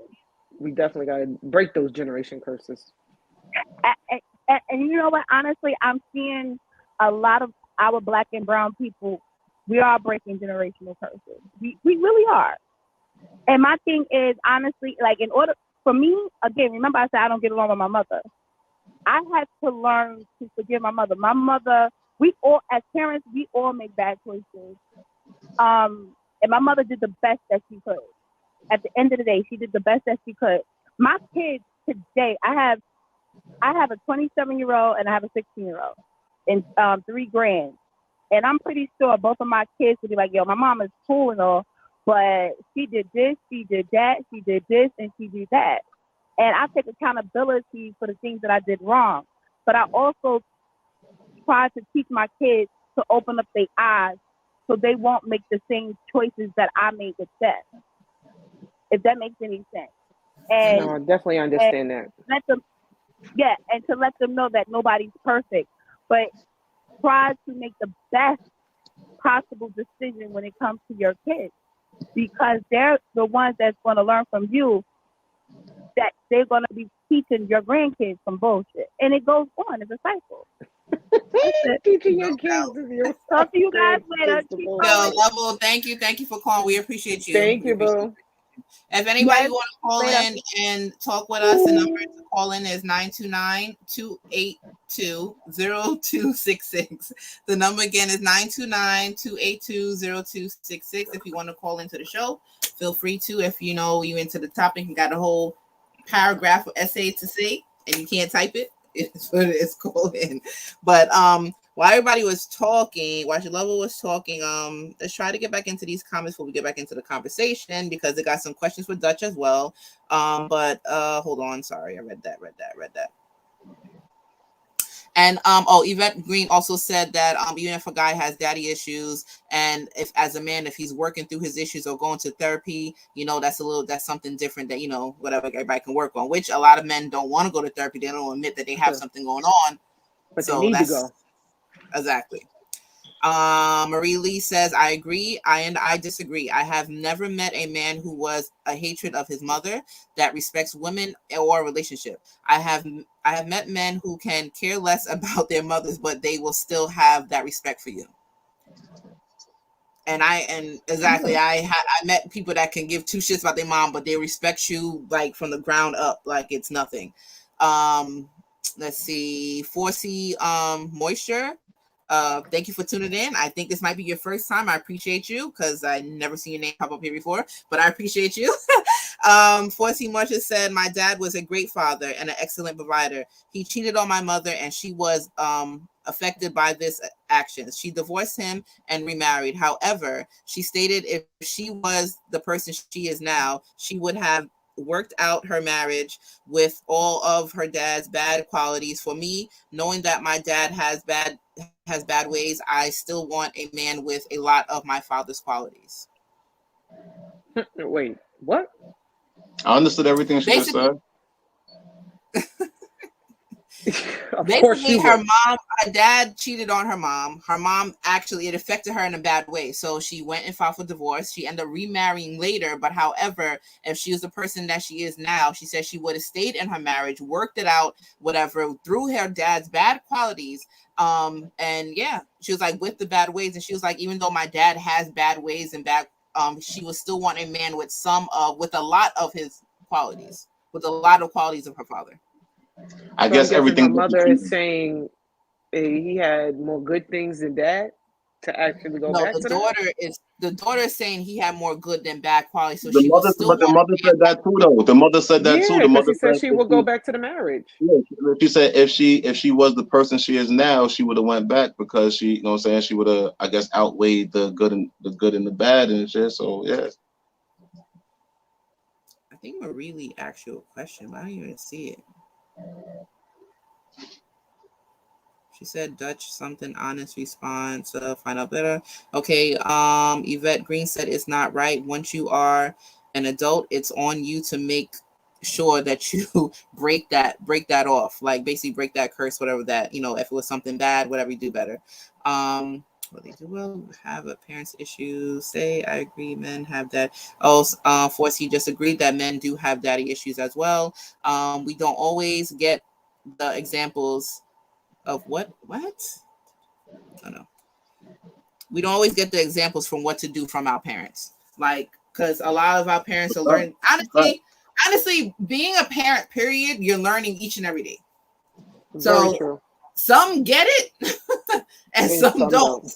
We definitely got to break those generation curses.
And you know what? Honestly, I'm seeing a lot of our Black and brown people. We are breaking generational curses. We really are. And my thing is, honestly, like, in order for me, again, remember I said I don't get along with my mother. I had to learn to forgive my mother. My mother, we all, as parents, we all make bad choices. And my mother did the best that she could. At the end of the day, she did the best that she could. My kids today, I have a 27-year-old and I have a 16-year-old and 3 grands. And I'm pretty sure both of my kids would be like, yo, my mom is cool and all, but she did this, she did that, she did this, and she did that. And I take accountability for the things that I did wrong. But I also try to teach my kids to open up their eyes so they won't make the same choices that I made with them. If that makes any sense. And
no, I definitely understand that.
And to let them know that nobody's perfect, but try to make the best possible decision when it comes to your kids, because they're the ones that's going to learn from you, that they're going to be teaching your grandkids some bullshit. And it goes on. It's a cycle.
Teaching your kids.
Talk to you guys later.
Yo, Level, thank you for calling. We appreciate you.
Thank you, boo.
If anybody want to call in and talk with us, the number to call in is 929-282-0266. The number again is 929-282-0266. If you want to call into the show, feel free to. If you know you into the topic and got a whole paragraph or essay to say and you can't type it, it's called in. But while everybody was talking, while your Level was talking, let's try to get back into these comments before we get back into the conversation, because they got some questions for Dutch as well. But hold on, sorry, I read that. And Yvette Green also said that even if a guy has daddy issues, and if as a man, if he's working through his issues or going to therapy, that's something different that whatever everybody can work on. Which a lot of men don't want to go to therapy. They don't admit that they have something going on,
but they need to go.
Exactly. Marie Lee says, I agree. I disagree. I have never met a man who was a hatred of his mother that respects women or a relationship. I have met men who can care less about their mothers, but they will still have that respect for you. And exactly, I met people that can give two shits about their mom, but they respect you like from the ground up, like it's nothing. Let's see, 4C Moisture. Thank you for tuning in. I think this might be your first time. I appreciate you because I never seen your name pop up here before, but I appreciate you. 4C Marsha said, my dad was a great father and an excellent provider. He cheated on my mother and she was affected by this actions. She divorced him and remarried. However, she stated if she was the person she is now, she would have worked out her marriage with all of her dad's bad qualities. For me, knowing that my dad has bad ways, I still want a man with a lot of my father's qualities.
Wait, what?
I understood everything she just said.
Basically, her dad cheated on her mom. Her mom it affected her in a bad way. So she went and filed for divorce. She ended up remarrying later. But however, if she was the person that she is now, she said she would have stayed in her marriage, worked it out, whatever, through her dad's bad qualities. And yeah, she was like with the bad ways. And she was like, even though my dad has bad ways and bad, she would still want a man with with a lot of his qualities, with a lot of qualities of her father.
I guess everything.
My mother is saying he had more good things than dad to actually go back to that?
The daughter is saying he had more good than bad qualities. So
the mother said that too, though. The mother said that too. The mother
said she would go back to the marriage.
Yeah, she said if she was the person she is now, she would have went back because she, you know what I'm saying, she would have, I guess, outweighed the good and the bad and shit. So yeah.
I think Marie Lee asked you a question, but I didn't even see it. She said Dutch something honest response, find out better. Okay, Yvette Green said it's not right. Once you are an adult, it's on you to make sure that you break that off. Like basically break that curse, whatever that, if it was something bad, whatever, you do better. What they do well, have a parent's issues. Say I agree, men have that. Oh, 4C just agreed that men do have daddy issues as well. We don't always get the examples of what? I don't know. We don't always get the examples from what to do from our parents. Like, because a lot of our parents are learning. Honestly, being a parent, period, you're learning each and every day. So some get it and some don't.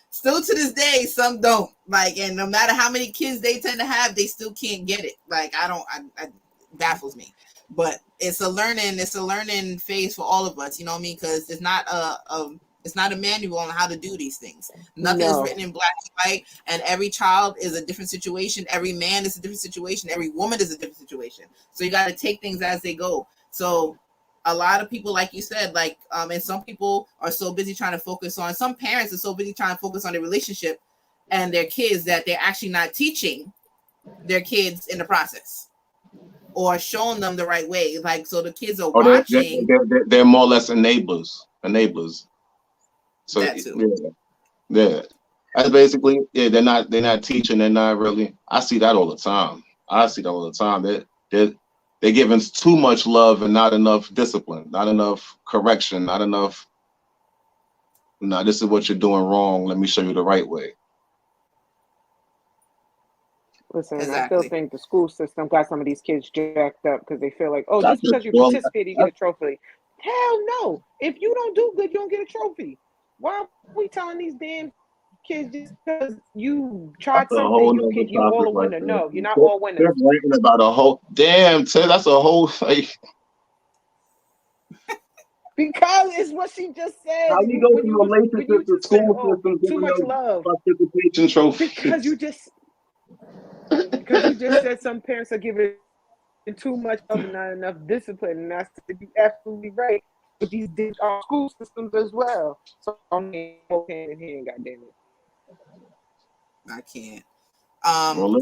Still to this day, some don't. Like, and no matter how many kids they tend to have, they still can't get it. Like, it baffles me. But it's a learning phase for all of us, you know what I mean? Because it's not a manual on how to do these things. Nothing is written in black and white, and every child is a different situation. Every man is a different situation. Every woman is a different situation. So you got to take things as they go. So a lot of people, like you said, like, and some people are so busy trying to focus on, some parents are so busy trying to focus on their relationship and their kids that they're actually not teaching their kids in the process or showing them the right way. Like, so the kids are watching.
They're more or less enablers. So yeah. That's basically, they're not teaching. They're not really. I see that all the time. They're giving too much love and not enough discipline, not enough correction, not enough. No, this is what you're doing wrong. Let me show you the right way.
Listen, exactly. I still think the school system got some of these kids jacked up because they feel like, oh, just because you participated, you get a trophy. Hell no. If you don't do good, you don't get a trophy. Why are we telling these damn kids just because you tried something, you all a winner? No, you're not all winners.
They're ranting about a whole damn, that's a whole like.
Because it's what she just said.
How you go from relationship to school system
too much love
participation trophy?
Because you just said some parents are giving too much love and not enough discipline, and that's absolutely right. with these school systems as well. So I'm okay hand in hand, goddamn it.
I can't.
Well,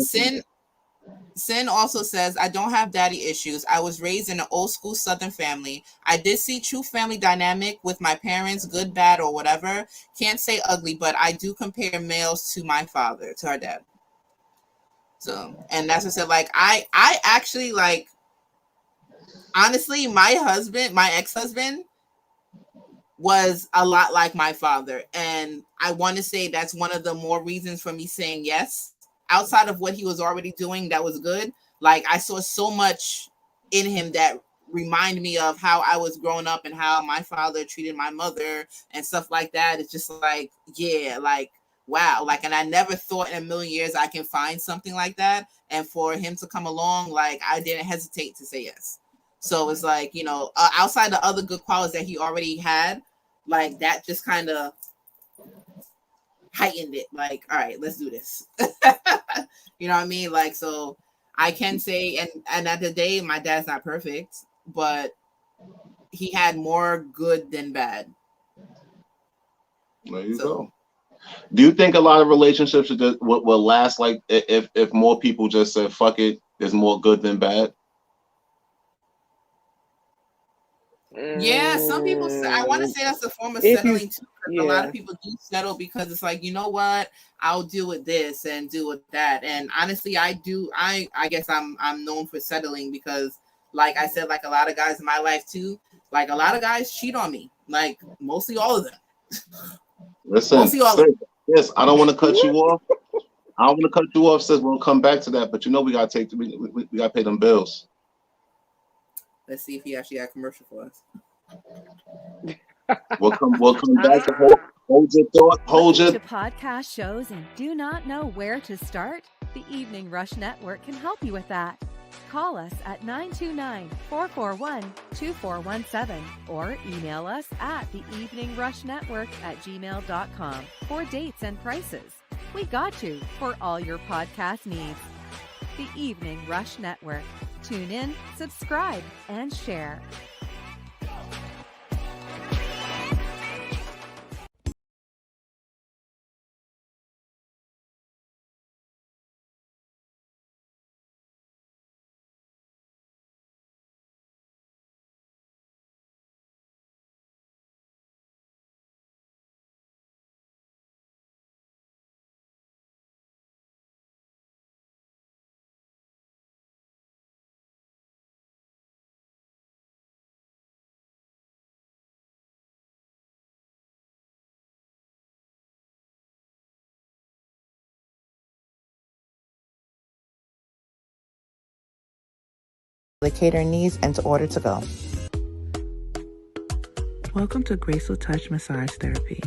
Sin also says, I don't have daddy issues. I was raised in an old school Southern family. I did see true family dynamic with my parents, good, bad, or whatever. Can't say ugly, but I do compare males to my father, to our dad. So, and that's what I said. Like, I actually, like, honestly, my ex-husband was a lot like my father. And I want to say that's one of the more reasons for me saying yes. Outside of what he was already doing that was good, like I saw so much in him that remind me of how I was growing up and how my father treated my mother and stuff like that. It's just like, yeah, like, wow. Like, and I never thought in a million years I can find something like that. And for him to come along, like, I didn't hesitate to say yes. So it's like, you know, outside the other good qualities that he already had, like that just kind of heightened it. Like, all right, let's do this. You know what I mean? Like, so I can say, and at the day, my dad's not perfect, but he had more good than bad.
There you go. Do you think a lot of relationships will last like if more people just said fuck it, there's more good than bad?
Yeah, some people say, I want to say that's a form of settling too. A lot of people do settle because it's like, you know what, I'll deal with this and deal with that. And honestly, I guess I'm known for settling because, like I said, like a lot of guys in my life too, like a lot of guys cheat on me, like mostly all of them.
Listen, sis, I don't want to cut you off. I don't want to cut you off, sis. We'll come back to that, but you know we gotta pay them bills.
Let's see if he actually got a commercial for us.
We'll come back to hold your thought. Hold your
podcast shows and do not know where to start? The Evening Rush Network can help you with that. Call us at 929-441-2417 or email us at theeveningrushnetwork@gmail.com for dates and prices. We got you for all your podcast needs. The Evening Rush Network. Tune in, subscribe, and share.
Cater needs and to order to go. Welcome to Graceful Touch Massage Therapy,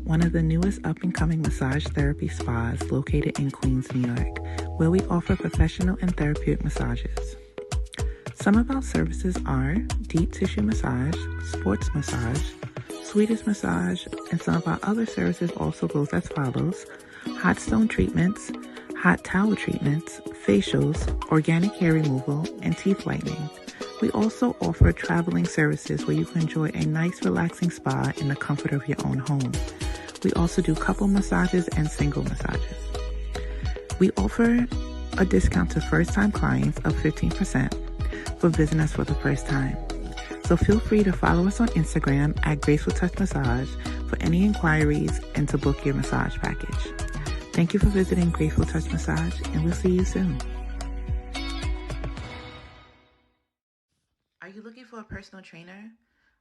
one of the newest up-and-coming massage therapy spas located in Queens, New York, where we offer professional and therapeutic massages. Some of our services are deep tissue massage, sports massage, Swedish massage, and some of our other services also goes as follows: hot stone treatments, hot towel treatments, facials, organic hair removal, and teeth whitening. We also offer traveling services where you can enjoy a nice relaxing spa in the comfort of your own home. We also do couple massages and single massages. We offer a discount to first-time clients of 15% for visiting us for the first time. So feel free to follow us on Instagram at Graceful Touch Massage for any inquiries and to book your massage package. Thank you for visiting Graceful Touch Massage, and we'll see you soon. Are you looking for a personal trainer?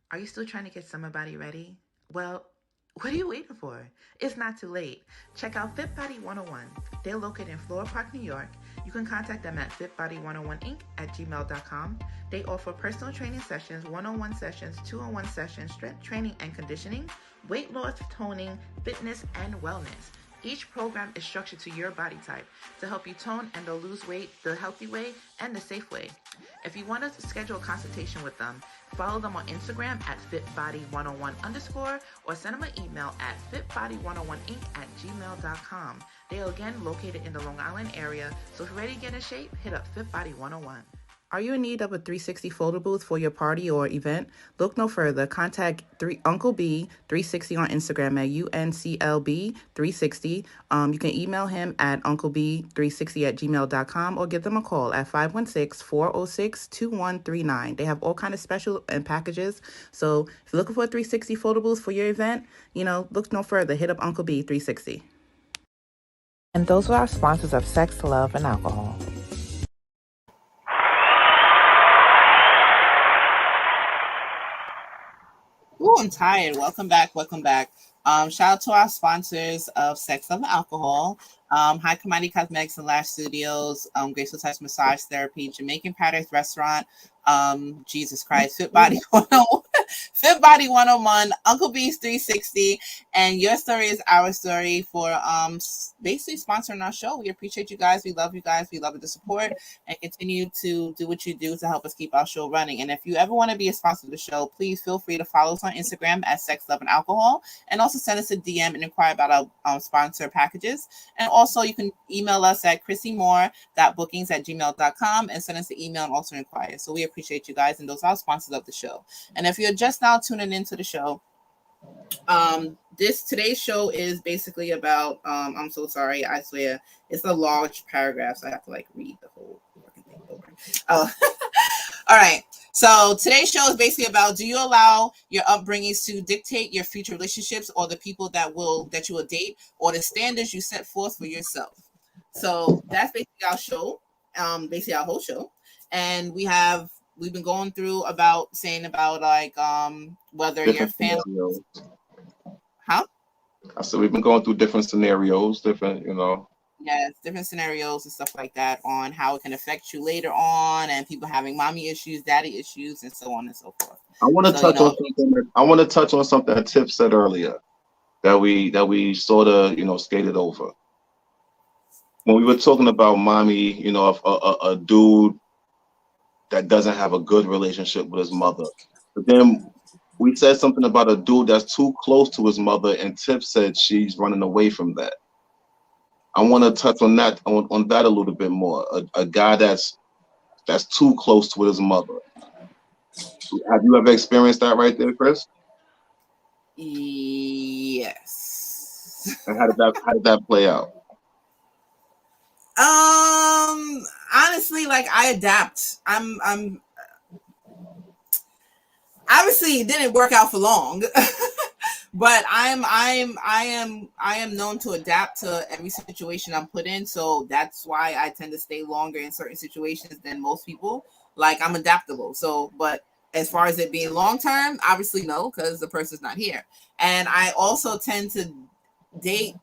Are you still trying to get summer body ready? Well, what are you waiting for? It's not too late. Check out Fit Body 101. They're located in Floral Park, New York. You can contact them at fitbody101inc@gmail.com. They offer personal training sessions, one-on-one sessions, two-on-one sessions, strength training and conditioning, weight loss, toning, fitness, and wellness. Each program is structured to your body type to help you tone and to lose weight the healthy way and the safe way. If you want us to schedule a consultation with them, follow them on Instagram at fitbody101_ or send them an email at fitbody101inc@gmail.com. They are again located in the Long Island area, so if you're ready to get in shape, hit up Fit Body 101. Are you in need of a 360 photo booth for your party or event? Look no further. Contact Uncle B 360 on Instagram at UNCLB 360. You can email him at UncleB360@gmail.com or give them a call at 516-406-2139. They have all kind of special and packages. So if you're looking for a 360 photo booth for your event, look no further. Hit up Uncle B 360. And those are our sponsors of Sex, Love, and Alcohol.
Ooh, I'm tired. Welcome back. Shout out to our sponsors of Sex, Love, and Alcohol. High Commodity Cosmetics and Lash Studios, Graceful Touch Massage Therapy, Jamaican Paradise Restaurant, Jesus Christ, Fit Body 101, Uncle B's 360, and Your Story is Our Story for basically sponsoring our show. We appreciate you guys. We love you guys. We love the support and continue to do what you do to help us keep our show running. And if you ever want to be a sponsor of the show, please feel free to follow us on Instagram at Sex, Love, and Alcohol, and also send us a DM and inquire about our sponsor packages. And also you can email us at chrissymore.bookings@gmail.com and send us an email and also inquire. So we appreciate you guys, and those are our sponsors of the show. And if you're just now tuning into the show, today's show is basically about I'm so sorry, I swear it's a large paragraph, so I have to read the whole fucking thing over. All right, so today's show is basically about, do you allow your upbringings to dictate your future relationships or the people that you will date, or the standards you set forth for yourself? So that's basically our show, basically our whole show. And we've been going through about whether your family. How?
I said we've been going through different scenarios, different
scenarios and stuff like that on how it can affect you later on, and people having mommy issues, daddy issues, and so on and so forth.
I want to touch on something that Tiff said earlier that we sort of skated over when we were talking about mommy. A dude that doesn't have a good relationship with his mother, but then we said something about a dude that's too close to his mother, and Tiff said she's running away from that. I want to touch on that a little bit more. A guy that's too close to his mother. Have you ever experienced that right there, Chris?
Yes.
And how did that play out?
Honestly, I adapt. I'm obviously it didn't work out for long. But I am known to adapt to every situation I'm put in, so that's why I tend to stay longer in certain situations than most people. I'm adaptable. So, but as far as it being long term, obviously no, because the person's not here. And I also tend to date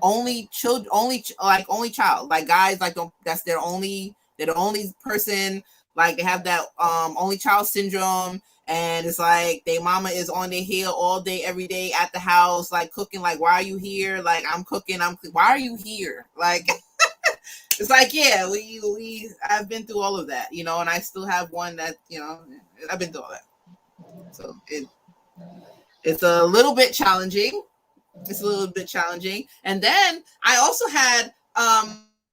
only child, guys that's they're the only person, they have that only child syndrome. And it's their mama is on their heel all day, every day at the house, cooking. Why are you here? I'm cooking. Why are you here? It's yeah, I've been through all of that, and I still have one that, I've been through all that. So it's a little bit challenging. And then I also had,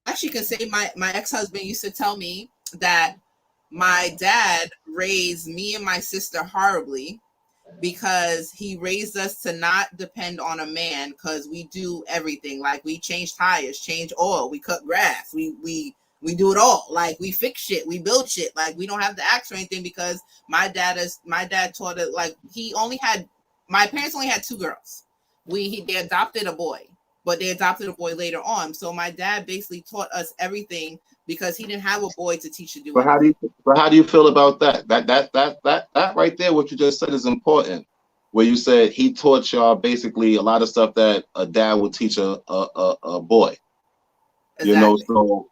actually can say my ex-husband used to tell me that my dad raised me and my sister horribly because he raised us to not depend on a man, because we do everything. We change tires, change oil, we cut grass, we do it all. We fix shit, we build shit. We don't have to ask for anything, because my dad taught it. My parents only had two girls. They adopted a boy, but they adopted a boy later on. So my dad basically taught us everything, because he didn't have a boy to teach to do it.
But how do you feel about that? That right there, what you just said, is important. Where you said he taught y'all basically a lot of stuff that a dad would teach a boy.
Exactly.
So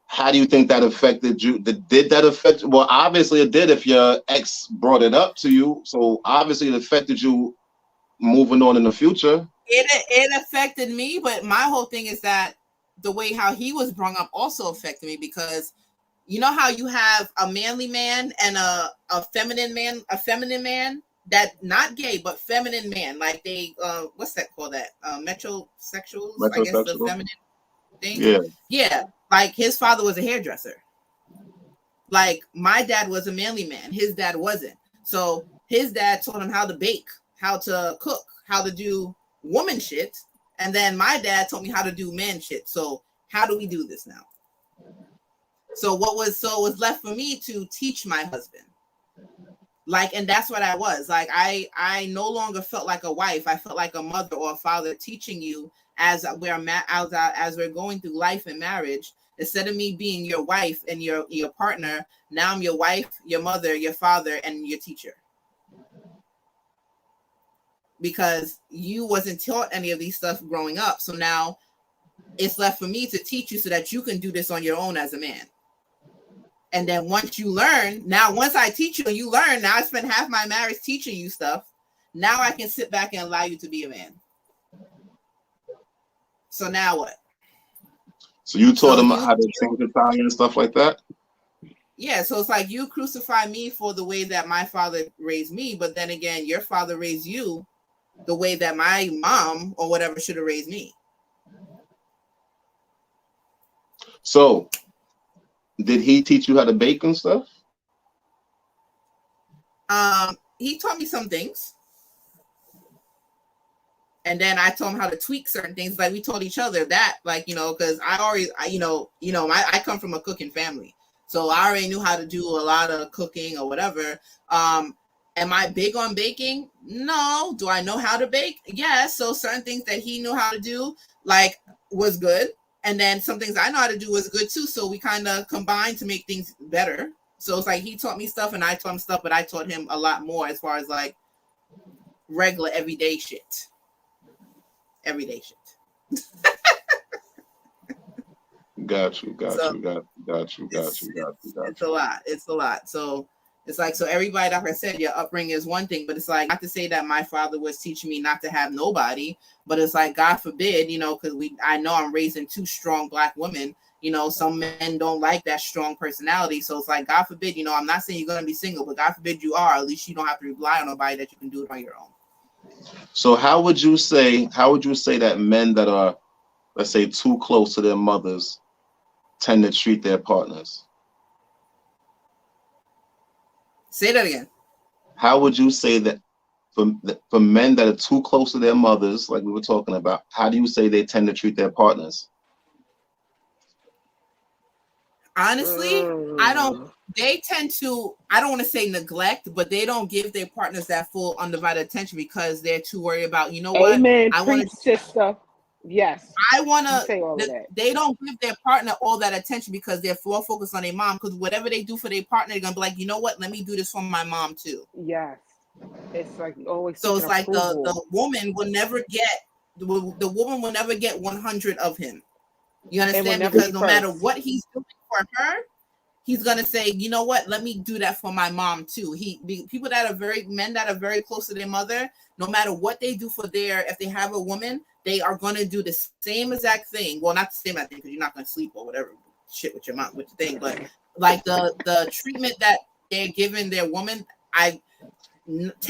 how do you think that affected you? Did that affect? Well, obviously it did if your ex brought it up to you. So obviously it affected you moving on in the future.
It affected me, but my whole thing is that the way how he was brought up also affected me, because you know how you have a manly man and a feminine man, that not gay but feminine man, they what's that called, that metrosexuals, I guess, the feminine thing.
Yeah.
His father was a hairdresser. Like my dad was a manly man. His dad wasn't. So his dad taught him how to bake, how to cook, how to do woman shit. And then my dad taught me how to do man shit. So how do we do this now? So it was left for me to teach my husband. Like, and that's what I was. Like, I no longer felt like a wife. I felt like a mother or a father teaching you as we're going through life and marriage. Instead of me being your wife and your partner, now I'm your wife, your mother, your father, and your teacher. Because you wasn't taught any of these stuff growing up. So now it's left for me to teach you so that you can do this on your own as a man. And then once you learn, once I teach you and you learn, now I spent half my marriage teaching you stuff. Now I can sit back and allow you to be a man. So now what?
So you taught him how to sanctify and stuff like that?
Yeah, so it's like you crucify me for the way that my father raised me, but then again, your father raised you the way that my mom or whatever should have raised me.
So did he teach you how to bake and stuff?
He taught me some things. And then I told him how to tweak certain things. Like we taught each other that, like, you know, because I come from a cooking family. So I already knew how to do a lot of cooking or whatever. Am I big on baking? No. Do I know how to bake? Yes. So certain things that he knew how to do, like, was good. And then some things I know how to do was good too. So we kind of combined to make things better. So it's like he taught me stuff and I taught him stuff, but I taught him a lot more as far as like regular everyday shit. Everyday shit.
Got you.
It's a lot. So it's like, so everybody, like I said, your upbringing is one thing, but it's like, not to say that my father was teaching me not to have nobody, but it's like, God forbid, you know, because I know I'm raising 2 strong Black women. You know, some men don't like that strong personality. So it's like, God forbid, you know, I'm not saying you're going to be single, but God forbid you are. At least you don't have to rely on nobody, that you can do it on your own.
So how would you say that men that are, let's say, too close to their mothers tend to treat their partners?
Say that again.
How would you say that for men that are too close to their mothers, like we were talking about, how do you say they tend to treat their partners?
Honestly, they tend to, I don't want to say neglect, but they don't give their partners that full undivided attention because they're too worried about, you know what?
Amen, sister. Yes.
I want to
say all of that.
They don't give their partner all that attention because they're more focused on their mom, because whatever they do for their partner, they're going to be like, you know what? Let me do this for my mom too.
Yes. It's like always.
So it's like the woman will never get, the woman will never get 100 of him. You understand? Because no matter what he's doing for her, he's gonna say, you know what? Let me do that for my mom too. Men that are very close to their mother, no matter what they do for if they have a woman, they are gonna do the same exact thing. Well, not the same exact thing, because you're not gonna sleep or whatever shit with your mom with the thing, but like the treatment that they're giving their woman, 10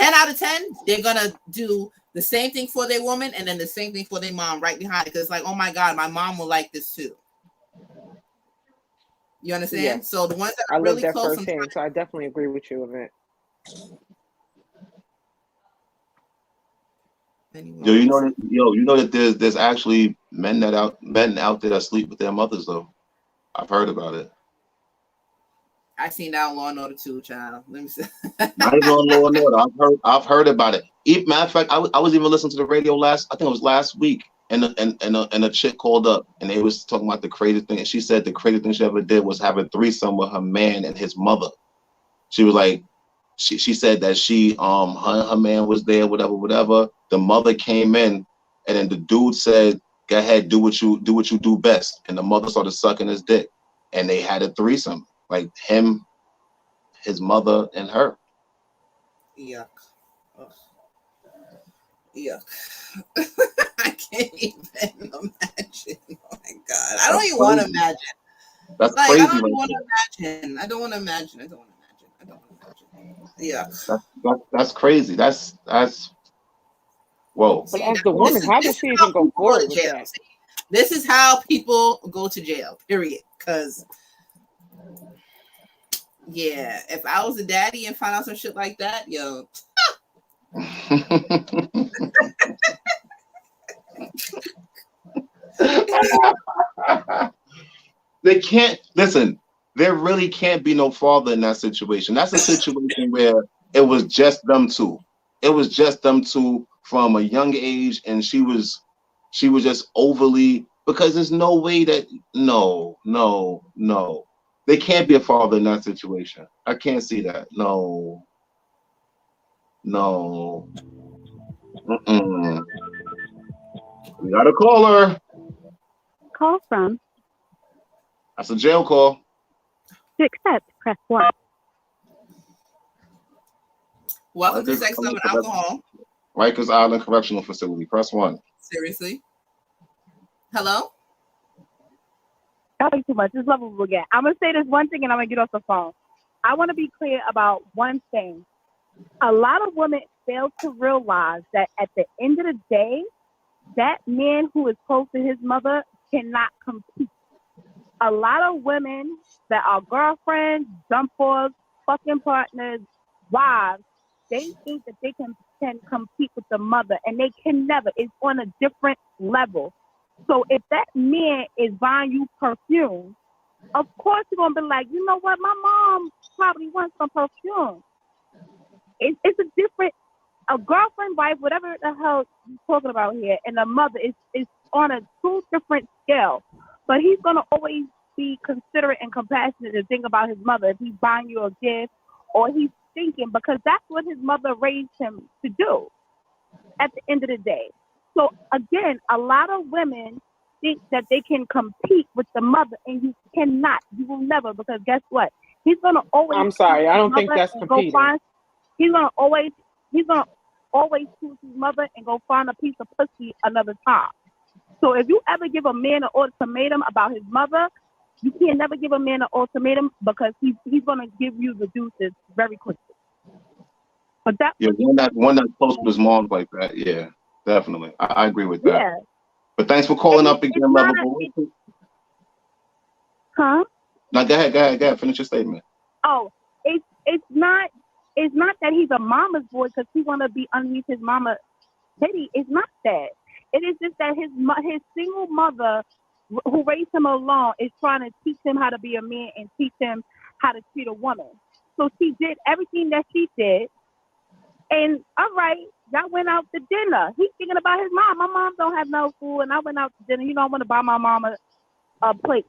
out of 10, they're gonna do the same thing for their woman and then the same thing for their mom right behind it. Because it's like, oh my God, my mom will like this too. You understand? Yeah. So the ones that are really close,
so I definitely agree with you on that.
You know that there's actually men out there that sleep with their mothers though. I've heard about it.
I seen that on Law and Order too, child. Let me see.
Not even on Law and Order. I've heard about it. Matter of fact, I was even listening to the radio last week, and a chick called up and they was talking about the crazy thing, and she said the crazy thing she ever did was have a threesome with her man and his mother. She was like, she said that her man was there, whatever. The mother came in, and then the dude said, "Go ahead, do what you do best," and the mother started sucking his dick, and they had a threesome. Like him, his mother, and her.
Yuck. Ugh. Yuck. I can't even imagine. Oh my God. I don't even want to imagine.
That's like, crazy.
I don't want to imagine. Yeah.
That's crazy. That's whoa.
But as the woman, how does she even go forward with that?
This is how people go to jail, period. Because Yeah, if I was a daddy and found out some shit like that, yo.
They can't listen. There really can't be no father in that situation. That's a situation where it was just them two. It was just them two from a young age, and she was just overly, because there's no way that no. They can't be a father in that situation. I can't see that. No. Mm-mm. We got a caller.
Call from.
That's a jail call.
To accept, press 1.
Welcome to Sex, Love, and Alcohol.
Rikers Island Correctional Facility. Press 1.
Seriously? Hello?
That was too much. It's lovable again. I'm going to say this one thing and I'm going to get off the phone. I want to be clear about one thing. A lot of women fail to realize that at the end of the day, that man who is close to his mother cannot compete. A lot of women that are girlfriends, jump-offs, fucking partners, wives, they think that they can compete with the mother, and they can never. It's on a different level. So if that man is buying you perfume, of course you're going to be like, you know what, my mom probably wants some perfume. It's a different, a girlfriend, wife, whatever the hell you're talking about here, and the mother is on a 2 different scale. But he's going to always be considerate and compassionate to think about his mother if he's buying you a gift or he's thinking, because that's what his mother raised him to do at the end of the day. So again, a lot of women think that they can compete with the mother, and you cannot. You will never, because guess what? He's going to always.
I'm sorry, I don't think that's competing.
He's going to always choose his mother and go find a piece of pussy another time. So if you ever give a man an ultimatum about his mother, you can never give a man an ultimatum, because he's going to give you the deuces very quickly. But that
one that's close with his mom like that. Yeah, definitely. I agree with that.
Yeah.
But thanks for calling up again, Lovable.
Huh?
No, go ahead. Finish your statement.
Oh, it's not that he's a mama's boy because he want to be underneath his mama titty. It's not that. It is just that his single mother who raised him alone is trying to teach him how to be a man and teach him how to treat a woman. So she did everything that she did. And all right, y'all went out to dinner. He's thinking about his mom. My mom don't have no food, and I went out to dinner. You know, I want to buy my mom a plate.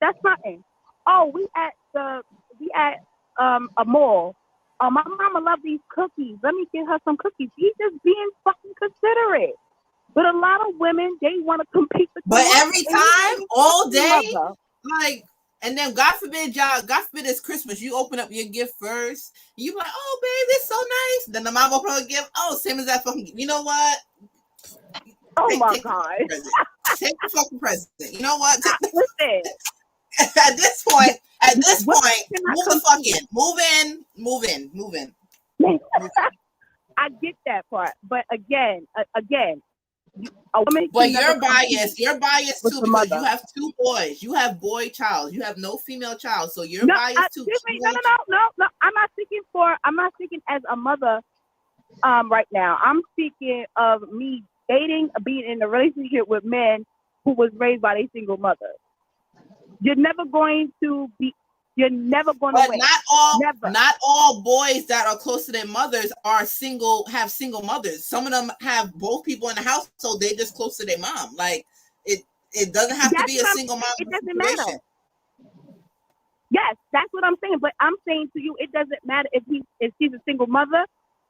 That's nothing. Oh, we at a mall. Oh, my mama love these cookies. Let me get her some cookies. He's just being fucking considerate. But a lot of women, they want to compete with.
But every time, all day, like, and then God forbid it's Christmas. You open up your gift first. You like, oh babe, this is so nice. Then the mom open up a gift. Oh, same as that fucking. You know what?
Oh my God!
Take the fucking present. You know what?
Listen.
At this point, move the fuck in. Move in.
I get that part, but again, a woman.
But you're biased too because you have 2 boys. You have boy child. You have no female child, so you're biased too.
No. I'm not speaking as a mother. Right now, I'm speaking of me dating, being in a relationship with men who was raised by their single mother. You're never going to win.
But not all boys that are close to their mothers are single, have single mothers. Some of them have both people in the house, so they're just close to their mom. Like it doesn't have to be a single mom.
It doesn't matter. Yes, that's what I'm saying. But I'm saying to you, it doesn't matter if she's a single mother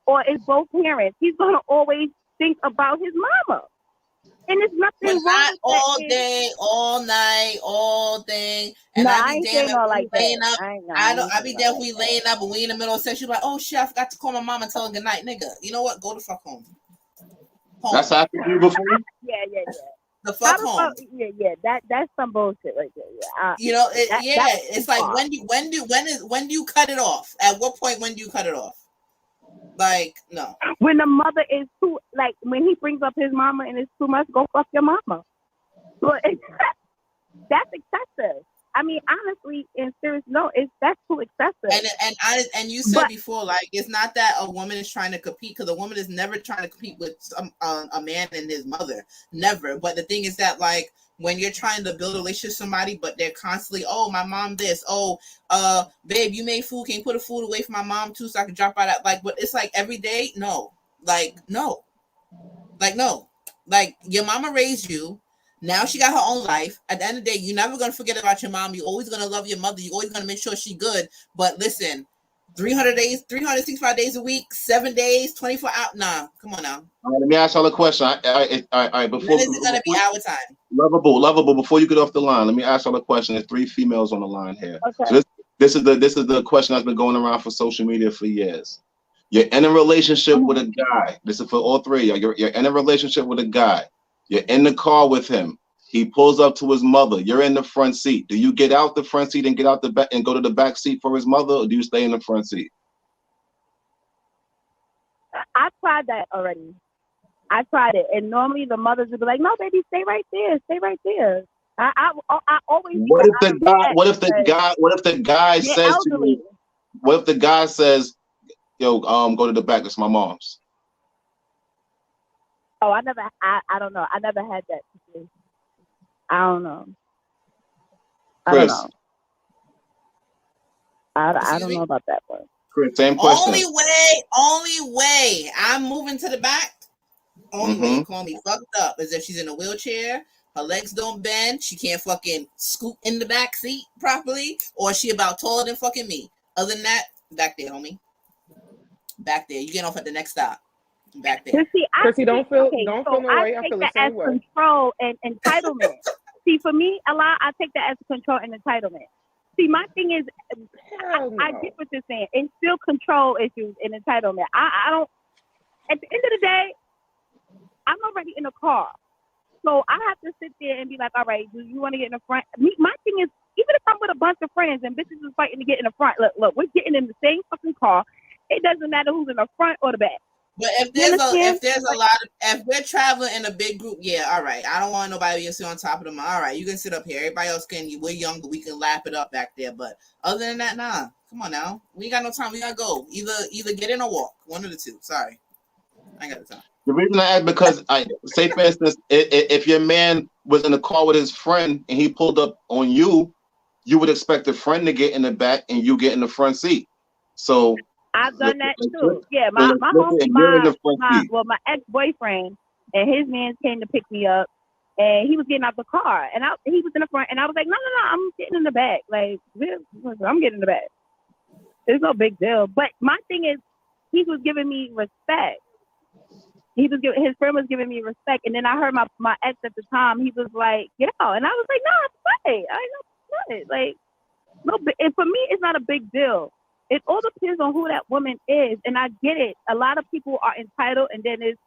or it's both parents. He's gonna always think about his mama. And it's nothing wrong
not
with
all
that
day, all night, all day. And
I be damn if we laying
up. I be damn if we laying up and we in the middle of sex. You like, oh shit, I forgot to call my mom and tell her good night, nigga. You know what? Go the fuck home.
That's happened to you before?
Yeah.
The fuck home.
Yeah. That's some bullshit right there. Yeah.
You know, it's like when do you cut it off? At what point when do you cut it off? Like, no.
When the mother is too, like, when he brings up his mama and it's too much, go fuck your mama. But that's excessive. I mean, honestly, in serious, no, that's too excessive.
And you said before, like, it's not that a woman is trying to compete, because a woman is never trying to compete with a man and his mother, never. But the thing is that, like, when you're trying to build a relationship with somebody, but they're constantly, oh, my mom this, oh, babe, you made food, can you put the food away for my mom too, so I can drop out at, like, but it's like every day, no, like no, like your mama raised you. Now she got her own life. At the end of the day, you're never going to forget about your mom. You're always going to love your mother. You're always going to make sure she's good. But listen, 300 days, 365 days a week, 7 days, 24 hours. Nah, come on now.
All right, let me ask y'all a question. All right, before
this is going to be our time.
Lovable. Before you get off the line, let me ask y'all a question. There's 3 females on the line here.
Okay.
So this is the question that's been going around for social media for years. You're in a relationship with a guy. This is for all 3 of you. You're in a relationship with a guy. You're in the car with him. He pulls up to his mother. You're in the front seat. Do you get out the front seat and get out the back and go to the back seat for his mother, or do you stay in the front seat?
I tried that already. I tried it, and normally the mothers would be like, "No, baby, stay right there. Stay right there." I always.
What if the guy says to you? What if the guy says, "Yo, go to the back. It's my mom's."
Oh, I don't know. I never had that situation. I don't know.
Chris.
I don't know about that one.
Chris, same question.
Only way I'm moving to the back. Only way you call me fucked up is if she's in a wheelchair, her legs don't bend, she can't fucking scoot in the back seat properly, or she about taller than fucking me. Other than that, back there, homie. Back there. You get off at the next stop. Back there.
Chrissy, don't feel no way. I feel the same way.
Control and entitlement. See, for me, I take that as control and entitlement. See, my thing is, I get what you're saying. It's still control issues and entitlement. I don't. At the end of the day, I'm already in a car, so I have to sit there and be like, all right, do you want to get in the front? My thing is, even if I'm with a bunch of friends and bitches is fighting to get in the front, look, we're getting in the same fucking car. It doesn't matter who's in the front or the back.
But if we're traveling in a big group, yeah, all right. I don't want nobody to sit on top of them. All right, you can sit up here. Everybody else we're younger, we can lap it up back there. But other than that, nah. Come on now. We ain't got no time. We gotta go. Either get in or walk. One of the two. Sorry. I ain't got the time.
The reason I ask, because say for instance, if your man was in the car with his friend and he pulled up on you, you would expect the friend to get in the back and you get in the front seat. So
I've done that too. Yeah, my ex-boyfriend and his man came to pick me up, and he was getting out the car, and he was in the front, and I was like, no, I'm getting in the back. Like, I'm getting in the back. It's no big deal. But my thing is, he was giving me respect. His friend was giving me respect, and then I heard my ex at the time. He was like, "Get out," and I was like, "No, I'm fine. I know it." Like, no, and for me, it's not a big deal. It all depends on who that woman is, and I get it. A lot of people are entitled, and then it's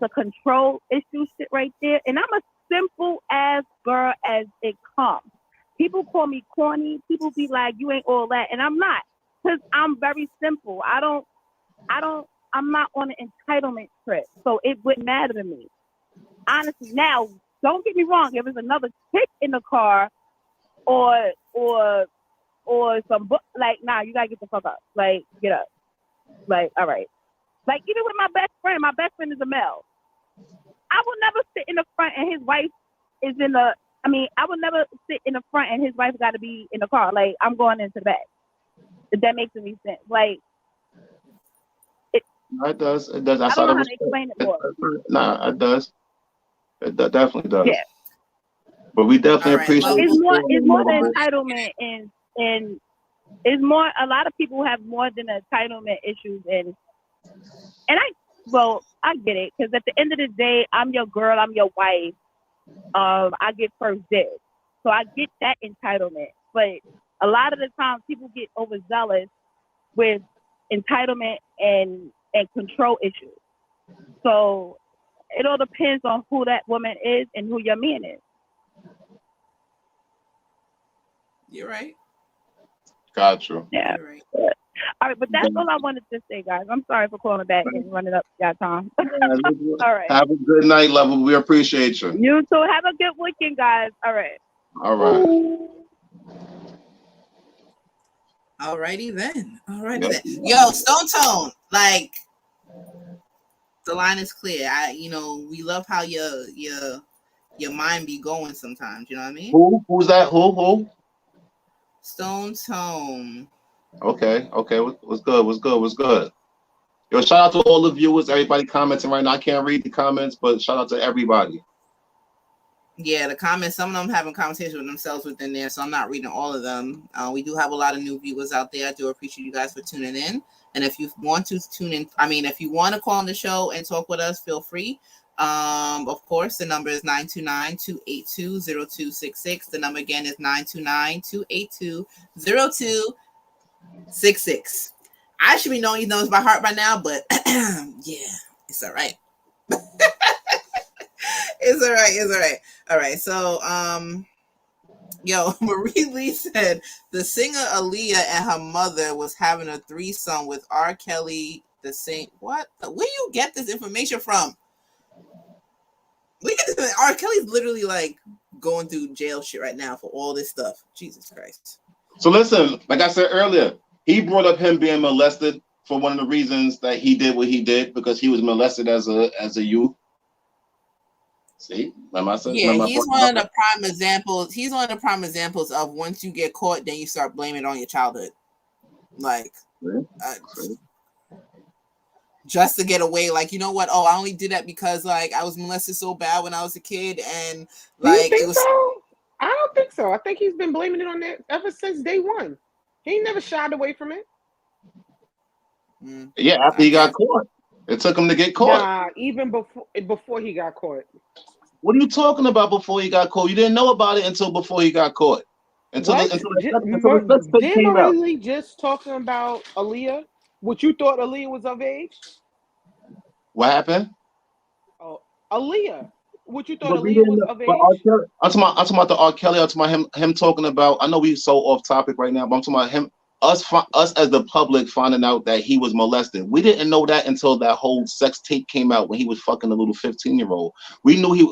a control issue shit right there. And I'm a simple ass girl as it comes. People call me corny. People be like, "You ain't all that," and I'm not, because I'm very simple. I'm not on an entitlement trip, so it wouldn't matter to me. Honestly, now, don't get me wrong. If there's another chick in the car, or some book, like, nah, you gotta get the fuck up. Like, get up. Like, all right. Like, even with my best friend is a male. I will never sit in the front and his wife is in the. I would never sit in the front and his wife got to be in the car. Like, I'm going into the back. If that makes any sense. Like.
It does.
I don't know how to explain it more.
Nah, it does. It definitely does.
Yeah.
But we definitely appreciate
it. It's more than entitlement, and it's more. A lot of people have more than entitlement issues, and I get it, because at the end of the day, I'm your girl, I'm your wife. I get first dibs, so I get that entitlement. But a lot of the times, people get overzealous with entitlement and control issues. So it all depends on who that woman is and who your man is.
You're right.
Got you.
Yeah.
You're right.
All right, but that's all I wanted to say, guys. I'm sorry for calling back and running up y'all time. All right.
Have a good night, Level. We appreciate you.
You too. Have a good weekend, guys. All right.
All right.
Alrighty then. Alrighty
Yep.
then. Yo, Stone Tone, like the line is clear. We love how your mind be going sometimes. You know what I mean?
Who's that? Who?
Stone Tone.
Okay. What's good? Yo, shout out to all the viewers, everybody commenting right now. I can't read the comments, but shout out to everybody.
Yeah, the comments, some of them having conversations with themselves within there, so I'm not reading all of them. We do have a lot of new viewers out there. I do appreciate you guys for tuning in. And if you want to tune in, if you want to call on the show and talk with us, feel free. Of course, the number is 929-282-0266. The number again is 929-282-0266. I should be knowing these numbers by heart by now, but yeah, it's all right. It's all right. All right. So, Marie Lee said the singer Aaliyah and her mother was having a threesome with R. Kelly. The same. What? Where do you get this information from? R. Kelly's literally like going through jail shit right now for all this stuff. Jesus Christ.
So listen, like I said earlier, he brought up him being molested for one of the reasons that he did what he did, because he was molested as a youth. See,
he's one of the prime examples. He's one of the prime examples of once you get caught, then you start blaming it on your childhood, like just to get away. Like, you know what? Oh, I only did that because like I was molested so bad when I was a kid, and like it was.
So? I don't think so. I think he's been blaming it on that ever since day one. He never shied away from it.
Yeah, after he got caught, it took him to get caught.
Nah, even before he got caught.
What are you talking about before he got caught? You didn't know about it until before he got caught. Until the
came out. Really just talking about Aaliyah? What you thought Aaliyah was of age?
What happened?
Oh, Aaliyah. What you thought Aaliyah was of age?
I'm talking about the R. Kelly. I'm talking about him talking about. I know we're so off topic right now, but I'm talking about him. Us as the public finding out that he was molested. We didn't know that until that whole sex tape came out when he was fucking a little 15-year-old. We knew he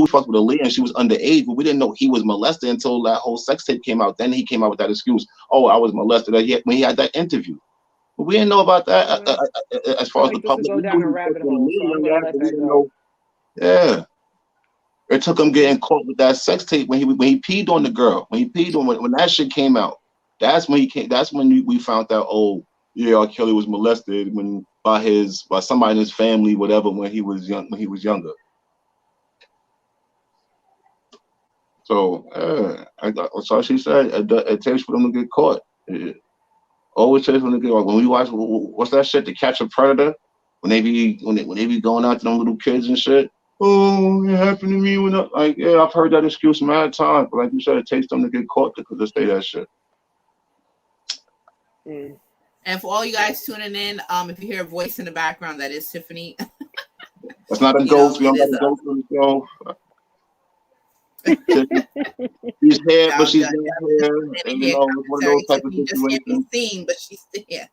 fucked with Aaliyah and she was underage, but we didn't know he was molested until that whole sex tape came out. Then he came out with that excuse. Oh, I was molested when he had that interview. But we didn't know about that as far as the public.
Go down a rabbit hole, so I'm gonna let that go.
Yeah. It took him getting caught with that sex tape when he peed on the girl. When that shit came out. That's when we found out. Oh, yeah, R. Kelly was molested by somebody in his family, whatever, when he was younger. So, so she said it takes for them to get caught. It always takes for them to get caught. When we watch, what's that shit? To Catch a Predator, when they be going out to them little kids and shit. Oh, it happened to me yeah, I've heard that excuse mad times, but like you said, it takes them to get caught to say that shit.
And for all you guys tuning in, if you hear a voice in the background, that is Tiffany.
That's not a ghost. We don't have a ghost on the show. She's here, but she's not here. And, one of those type of situations. Just can't be seen, but she's here.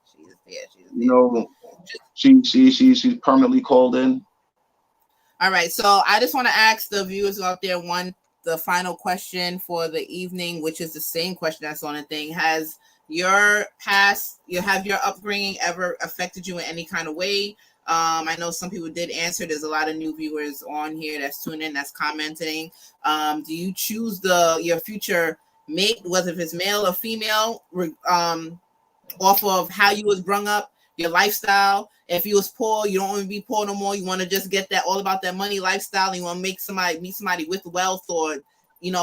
She's permanently called in.
All right, so I just want to ask the viewers out there the final question for the evening, which is the same question that's on the thing. Has your upbringing ever affected you in any kind of way? I know some people did answer. There's a lot of new viewers on here that's tuning in, that's commenting. Do you choose your future mate, whether it's male or female, off of how you was brung up, your lifestyle? If you was poor, you don't want to be poor no more. You want to just get that all about that money lifestyle. And you want to meet somebody with wealth, or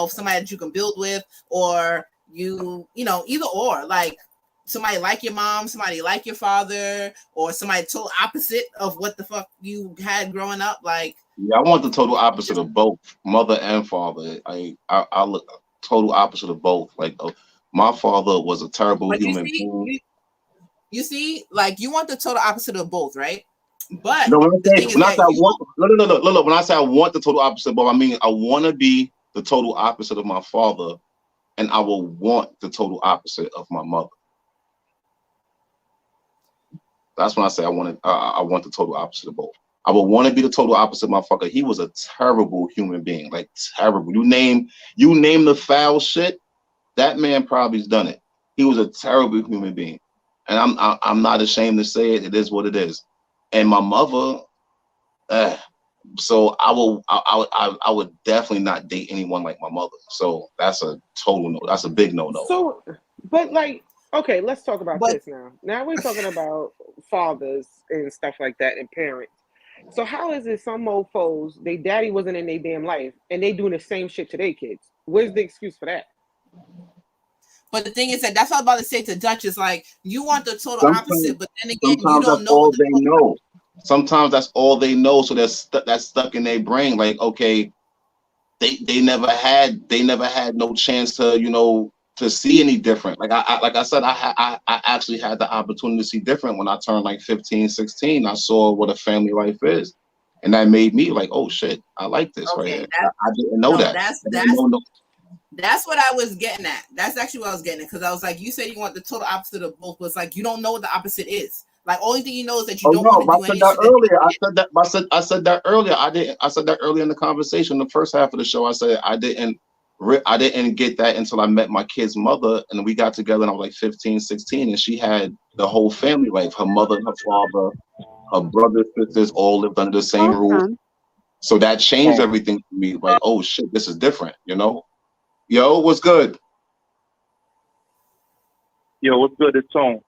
somebody that you can build with, or either or, like somebody like your mom, somebody like your father, or somebody total opposite of what the fuck you had growing up. Like,
yeah, I want the total opposite of both, mother and father. I look total opposite of both. Like, my father was a terrible human being.
You see, like, you want the total opposite of both, right? But
no, when I say I want the total opposite of both, I mean I want to be the total opposite of my father, and I will want the total opposite of my mother. That's when I say I want the total opposite of both. I would want to be the total opposite of my father. He was a terrible human being, like terrible. You name the foul shit, that man probably's done it. He was a terrible human being, and I'm not ashamed to say it. It is what it is. And my mother, so I would definitely not date anyone like my mother. So that's a total no. That's a big no.
So, but like, okay, let's talk about
But-
this now. Now we're talking about fathers and stuff like that and parents. So how is it some mofos, they daddy wasn't in their damn life and they doing the same shit to their kids? Where's the excuse for that?
But the thing is that that's what I'm about to say to Dutch is like, you want the total opposite, but then again, you
sometimes
don't
that's
know.
all they know. Sometimes that's all they know. So that's stuck in their brain. Like, okay, they never had no chance to, you know, to see any different. Like I said, I actually had the opportunity to see different when I turned like 15, 16. I saw what a family life is. And that made me like, oh shit, I like this right here. I didn't know that.
That's what I was getting at. That's actually what I was getting at. Because I was like, you said you want the total opposite of both, but it's like you don't know what the opposite is. Like, only thing you know is that you don't want to do anything.
I said that earlier. I said that earlier in the conversation. The first half of the show, I said I didn't get that until I met my kid's mother, and we got together and I was like 15, 16, and she had the whole family life. Her mother, her father, her brothers, sisters all lived under the same roof. So that changed everything for me. Like, oh shit, this is different, you know? Yo, what's good?
Yo, what's good? It's Tone.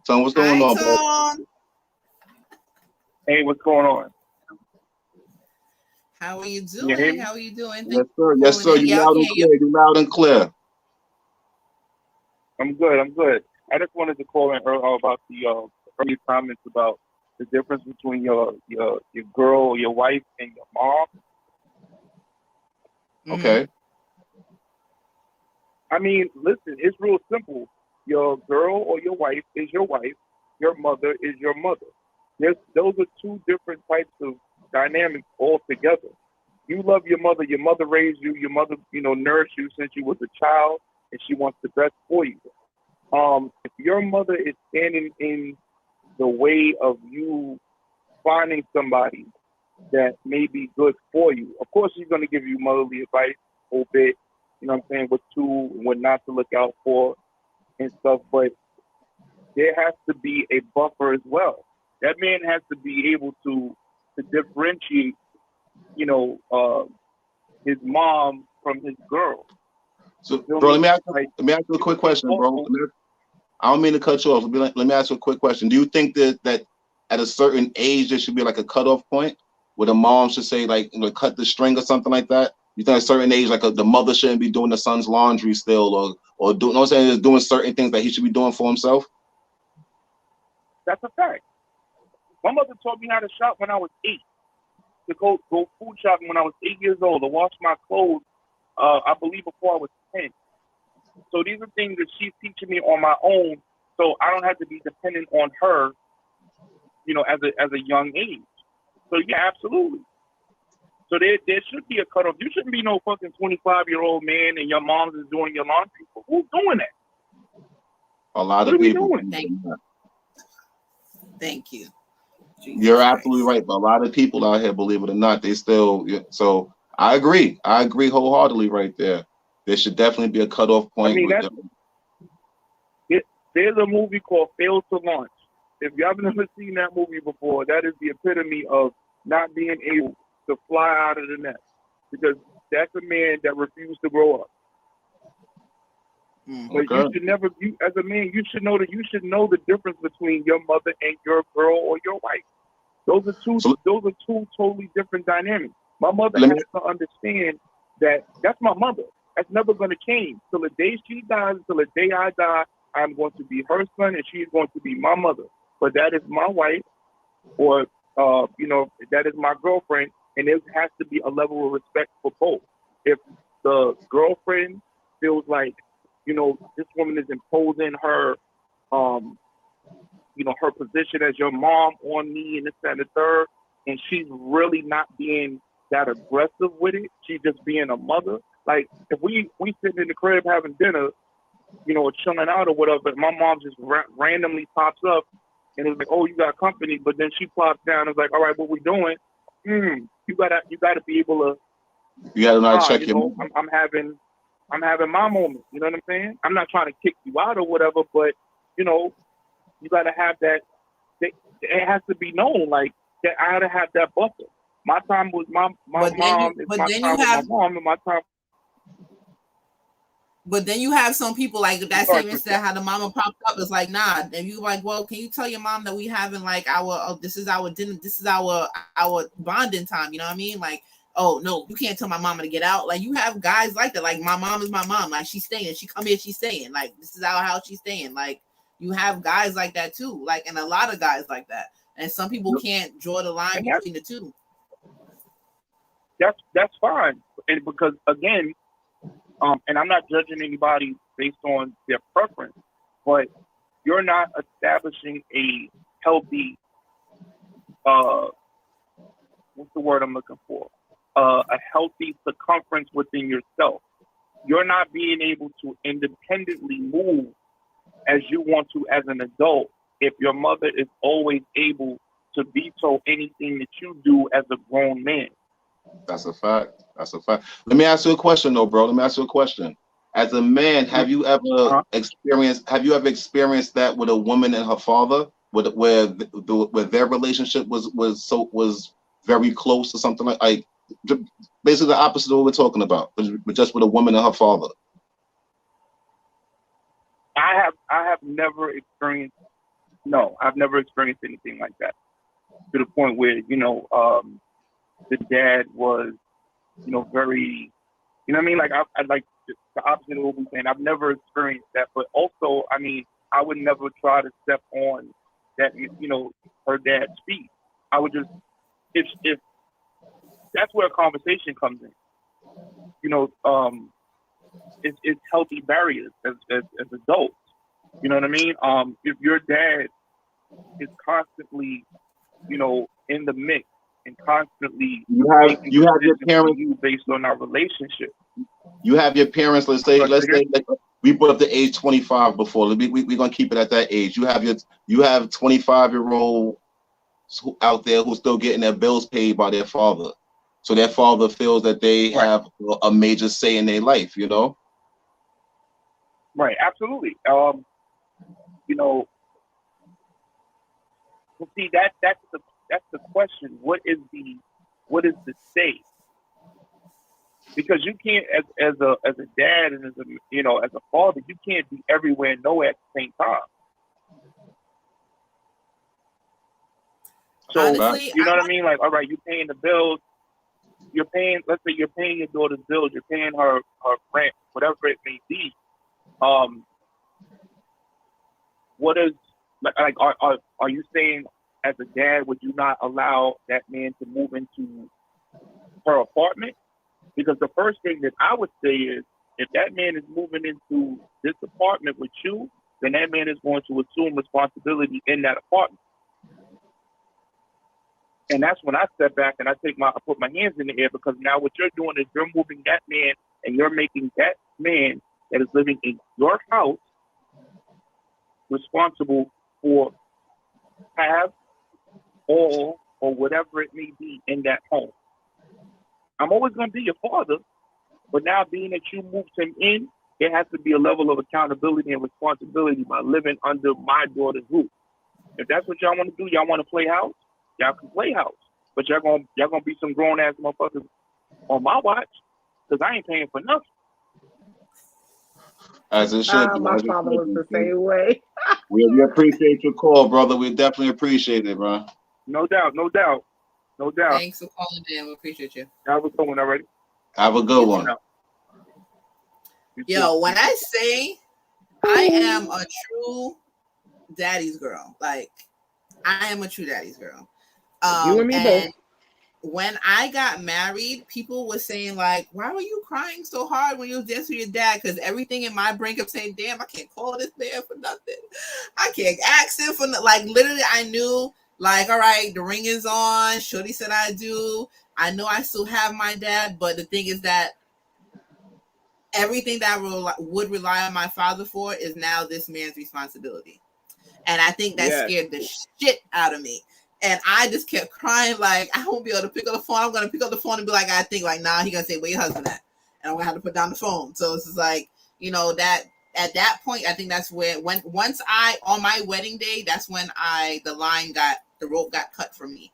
Tone, what's going on, bro?
Hey, what's going on?
How are you doing? How are you doing?
Yes, sir. Yes, sir. You loud and clear. You loud and clear.
I'm good. I just wanted to call in about the early comments about the difference between your girl, your wife, and your mom.
Okay.
I mean, listen, it's real simple. Your girl or your wife is your wife. Your mother is your mother. Those are two different types of dynamics altogether. You love your mother. Your mother raised you. Your mother, nourished you since you was a child, and she wants the best for you. If your mother is standing in the way of you finding somebody that may be good for you, of course she's going to give you motherly advice, obey, what to and what not to look out for and stuff, but there has to be a buffer as well. That man has to be able to differentiate, his mom from his girl.
So, bro, let me ask you a quick question, bro. I don't mean to cut you off. Let me ask you a quick question. Do you think that at a certain age there should be like a cutoff point where the mom should say like, cut the string or something like that? You think at a certain age, like the mother shouldn't be doing the son's laundry still, or doing certain things that he should be doing for himself?
That's a fact. My mother taught me how to shop when I was 8. To go food shopping when I was 8 years old. To wash my clothes, I believe before I was 10. So these are things that she's teaching me on my own, so I don't have to be dependent on her, as a young age. So yeah, absolutely. So there should be a cutoff. You shouldn't be no fucking 25-year-old man and your mom's is doing your laundry. Who's doing that?
A lot of people.
Thank you.
You're absolutely right, but a lot of people out here, believe it or not, they still. So I agree wholeheartedly right there. There should definitely be a cutoff point.
I mean, there's a movie called Failed to Launch. If you haven't ever seen that movie before, that is the epitome of not being able to fly out of the nest, because that's a man that refused to grow up. But you should never, as a man, you should know the difference between your mother and your girl or your wife. Those are two totally different dynamics. My mother has to understand that that's my mother. That's never going to change. Till the day she dies, till the day I die, I'm going to be her son and she is going to be my mother. But that is my wife, or that is my girlfriend, and there has to be a level of respect for both. If the girlfriend feels like, this woman is imposing her, her position as your mom on me and this, that, and the third, and she's really not being that aggressive with it, she's just being a mother. Like, if we sitting in the crib having dinner, or chilling out or whatever, my mom just randomly pops up and it's like, oh, you got company, but then she plops down and is like, all right, what we doing? You gotta be able to.
You gotta know how to check your.
I'm I'm having my moment. You know what I'm saying? I'm not trying to kick you out or whatever, but you know, you got to have that. It has to be known, like that. I had to have that buffer. My time was my mom. It's my time with my mom, and my time.
But then you have some people like that same incident how the mama popped up. It's like, nah. And you like, well, can you tell your mom that we having like this is our dinner, this is our bonding time. You know what I mean? Like, oh no, you can't tell my mama to get out. Like you have guys like that. Like my mom is my mom. Like she's staying. She come here, she's staying. Like this is our house, she's staying. Like you have guys like that too. Like and a lot of guys like that. And some people can't draw the line between the two.
That's fine. And because again. And I'm not judging anybody based on their preference, but you're not establishing a healthy, what's the word I'm looking for? A healthy circumference within yourself. You're not being able to independently move as you want to as an adult if your mother is always able to veto anything that you do as a grown man.
That's a fact. That's a fact. Let me ask you a question, though, bro. Let me ask you a question. As a man, have you ever experienced that with a woman and her father, where their relationship was very close or something like basically the opposite of what we're talking about, but just with a woman and her father?
I have never experienced. No, I've never experienced anything like that to the point where the dad was, very, you know what I mean? Like, I like the opposite of what we're saying. I've never experienced that. But also, I mean, I would never try to step on that, her dad's feet. I would just, if that's where a conversation comes in. It's healthy barriers as adults. You know what I mean? If your dad is constantly, in the mix, and constantly
you have your parents
based on our relationship.
You have your parents. Let's say we put up the age 25 before. We're gonna keep it at that age. You have 25-year-olds out there who's still getting their bills paid by their father, so their father feels that they have a major say in their life.
Right. Absolutely. See that's the question. What is the say? Because you can't, as a dad and as a father, you can't be everywhere and nowhere at the same time. So
honestly,
you know what I mean? Like, all right, you're paying the bills. Let's say you're paying your daughter's bills. You're paying her rent, whatever it may be. What is like? Are you saying, as a dad, would you not allow that man to move into her apartment? Because the first thing that I would say is, if that man is moving into this apartment with you, then that man is going to assume responsibility in that apartment. And that's when I step back and I put my hands in the air, because now what you're doing is you're moving that man and you're making that man that is living in your house responsible for have all or whatever it may be in that home. I'm always going to be your father, but now being that you moved him in, there has to be a level of accountability and responsibility by living under my daughter's roof. If that's what y'all want to do, y'all want to play house, y'all can play house. But y'all gonna be some grown ass motherfuckers on my watch, because I ain't paying for nothing.
As it should be.
My father was the same way.
We appreciate your call, brother. We definitely appreciate it, bro.
No doubt.
Thanks for calling in. We appreciate you.
Have a good one already.
Have a good one.
Yo, when I say I am a true daddy's girl, like I am a true daddy's girl.
You and me both.
When I got married, people were saying like, why were you crying so hard when you was dancing with your dad? Because everything in my brain kept saying, damn, I can't call this man for nothing. I can't ask him for like, literally I knew like, all right, the ring is on. Shorty said I do. I know I still have my dad, but the thing is that everything that I would rely on my father for is now this man's responsibility. And I think that scared the shit out of me. And I just kept crying like, I won't be able to pick up the phone. I'm going to pick up the phone and be like, I think like, nah, he going to say, where your husband at? and I'm gonna have to put down the phone. So it's just like, you know, that at that point, I think that's where once on my wedding day, that's when the rope got cut for me.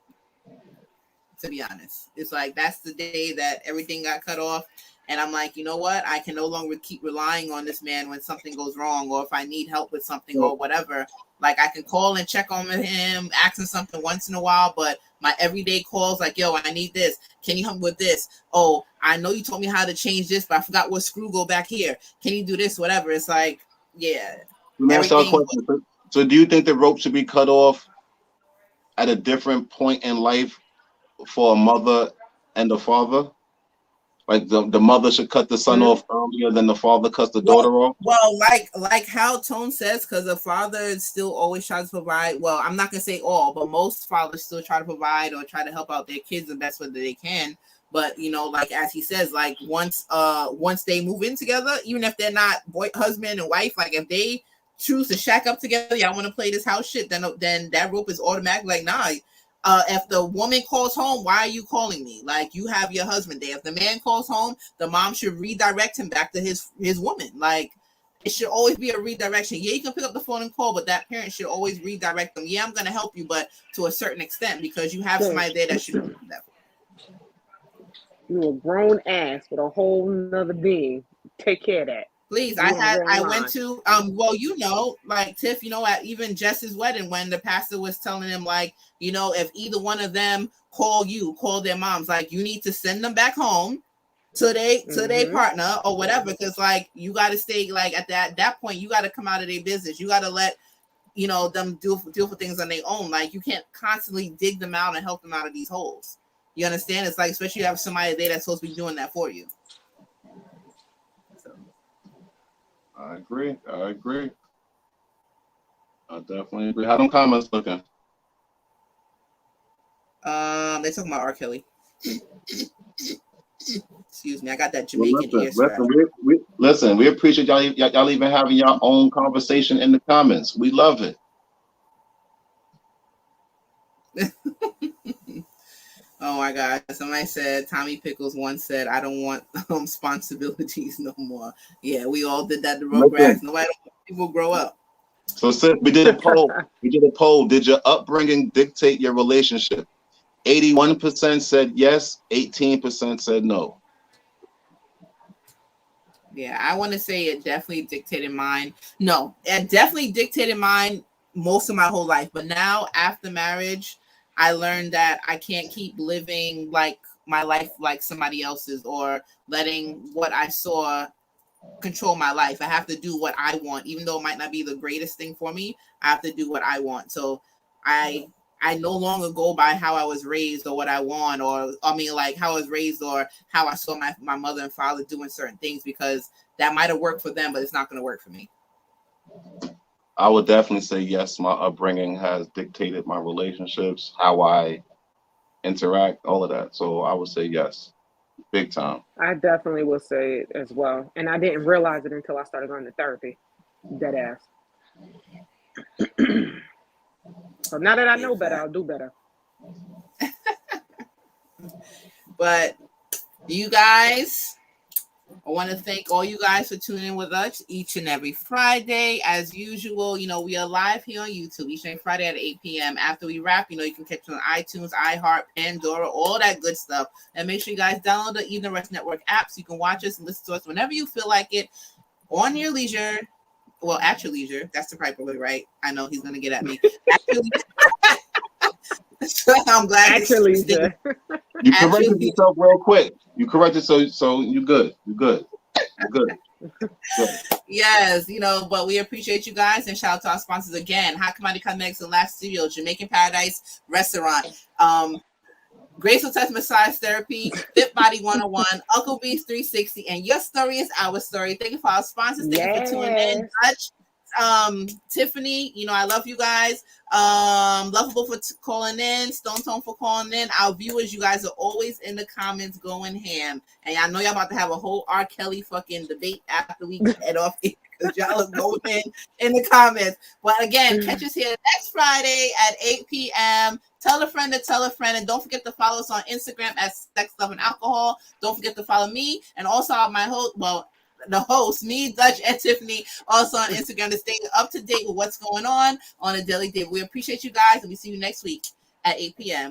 To be honest, it's like that's the day that everything got cut off, and I'm like, you know what? I can no longer keep relying on this man when something goes wrong, or if I need help with something or whatever. Like I can call and check on him, ask him something once in a while, but my everyday calls like, yo, I need this. Can you help me with this? Oh, I know you told me how to change this, but I forgot what screw go back here. Can you do this? Whatever. It's like, yeah.
Let me ask you a question. So do you think the rope should be cut off at a different point in life for a mother and a father? Like the mother should cut the son off earlier than the father cuts the daughter off?
Well, like how Tone says, because the father still always tries to provide. Well, I'm not going to say all, but most fathers still try to provide or try to help out their kids the best way that they can. But, you know, like as he says, like once they move in together, even if they're not husband and wife, like if they choose to shack up together, y'all want to play this house shit, then that rope is automatic. Like, nah. If the woman calls home, why are you calling me? Like, you have your husband there. If the man calls home, the mom should redirect him back to his woman. Like, it should always be a redirection. Yeah, you can pick up the phone and call, but that parent should always redirect them. Yeah, I'm going to help you, but to a certain extent, because you have somebody there that should do that for
you. You a grown ass with a whole nother being. Take care of that.
Please, I went to well, you know, like Tiff, you know, at even Jess's wedding when the pastor was telling him, like, you know, if either one of them call their moms, like you need to send them back home to their partner or whatever, because like you got to stay like at that point, you got to come out of their business. You got to let, you know, them deal for things on their own. Like you can't constantly dig them out and help them out of these holes. You understand? It's like, especially you have somebody there that's supposed to be doing that for you.
I agree. I definitely agree. How them comments looking?
They're talking about R. Kelly. Excuse me, I got that Jamaican ear.
Listen, we appreciate y'all even having your own conversation in the comments. We love it.
Oh my God. Somebody said, Tommy Pickles once said, I don't want responsibilities no more. Yeah, we all did that to Rugrats. Nobody don't want people grow up.
So since we did a poll. Did your upbringing dictate your relationship? 81% said yes, 18% said no.
Yeah, I want to say it definitely dictated mine. No, it definitely dictated mine most of my whole life. But now after marriage, I learned that I can't keep living like my life like somebody else's or letting what I saw control my life. I have to do what I want, even though it might not be the greatest thing for me. I have to do what I want. So I no longer go by how I was raised or what I want, or I mean like how I was raised or how I saw my mother and father doing certain things, because that might have worked for them, but it's not going to work for me.
I would definitely say yes. My upbringing has dictated my relationships, how I interact, all of that. So I would say yes, big time.
I definitely will say it as well. And I didn't realize it until I started going to therapy. Dead ass. So now that I know better, I'll do better.
But you guys, I want to thank all you guys for tuning in with us each and every Friday. As usual, you know, we are live here on YouTube each and every Friday at 8 p.m. After we wrap, you know, you can catch us on iTunes, iHeart, Pandora, all that good stuff. And make sure you guys download the Evening Rush Network app so you can watch us and listen to us whenever you feel like it on your leisure. Well, at your leisure. That's the proper way, right? I know he's going to get at me. I'm glad.
At your leisure.
You corrected yourself real quick. You corrected, so you good. You're good. Good.
Yes, you know, but we appreciate you guys, and shout out to our sponsors again: Hot Commodity Cosmetics and Lash Studio, Jamaican Paradise Restaurant, Graceful Touch Massage Therapy, Fit Body 101, Uncle B's 360, and Your Story is Our Story. Thank you for our sponsors. Thank you for tuning in. Tiffany, you know, I love you guys. Lovable for calling in, Stone Tone for calling in. Our viewers, you guys are always in the comments going ham. And I know y'all about to have a whole R. Kelly fucking debate after we head off. because y'all are going in the comments. But again, catch us here next Friday at 8 p.m. Tell a friend to tell a friend. And don't forget to follow us on Instagram at Sex, Love, and Alcohol. Don't forget to follow me and also my the host, me, Dutch, and Tiffany, also on Instagram to stay up to date with what's going on a daily day. We appreciate you guys, and we see you next week at 8 p.m.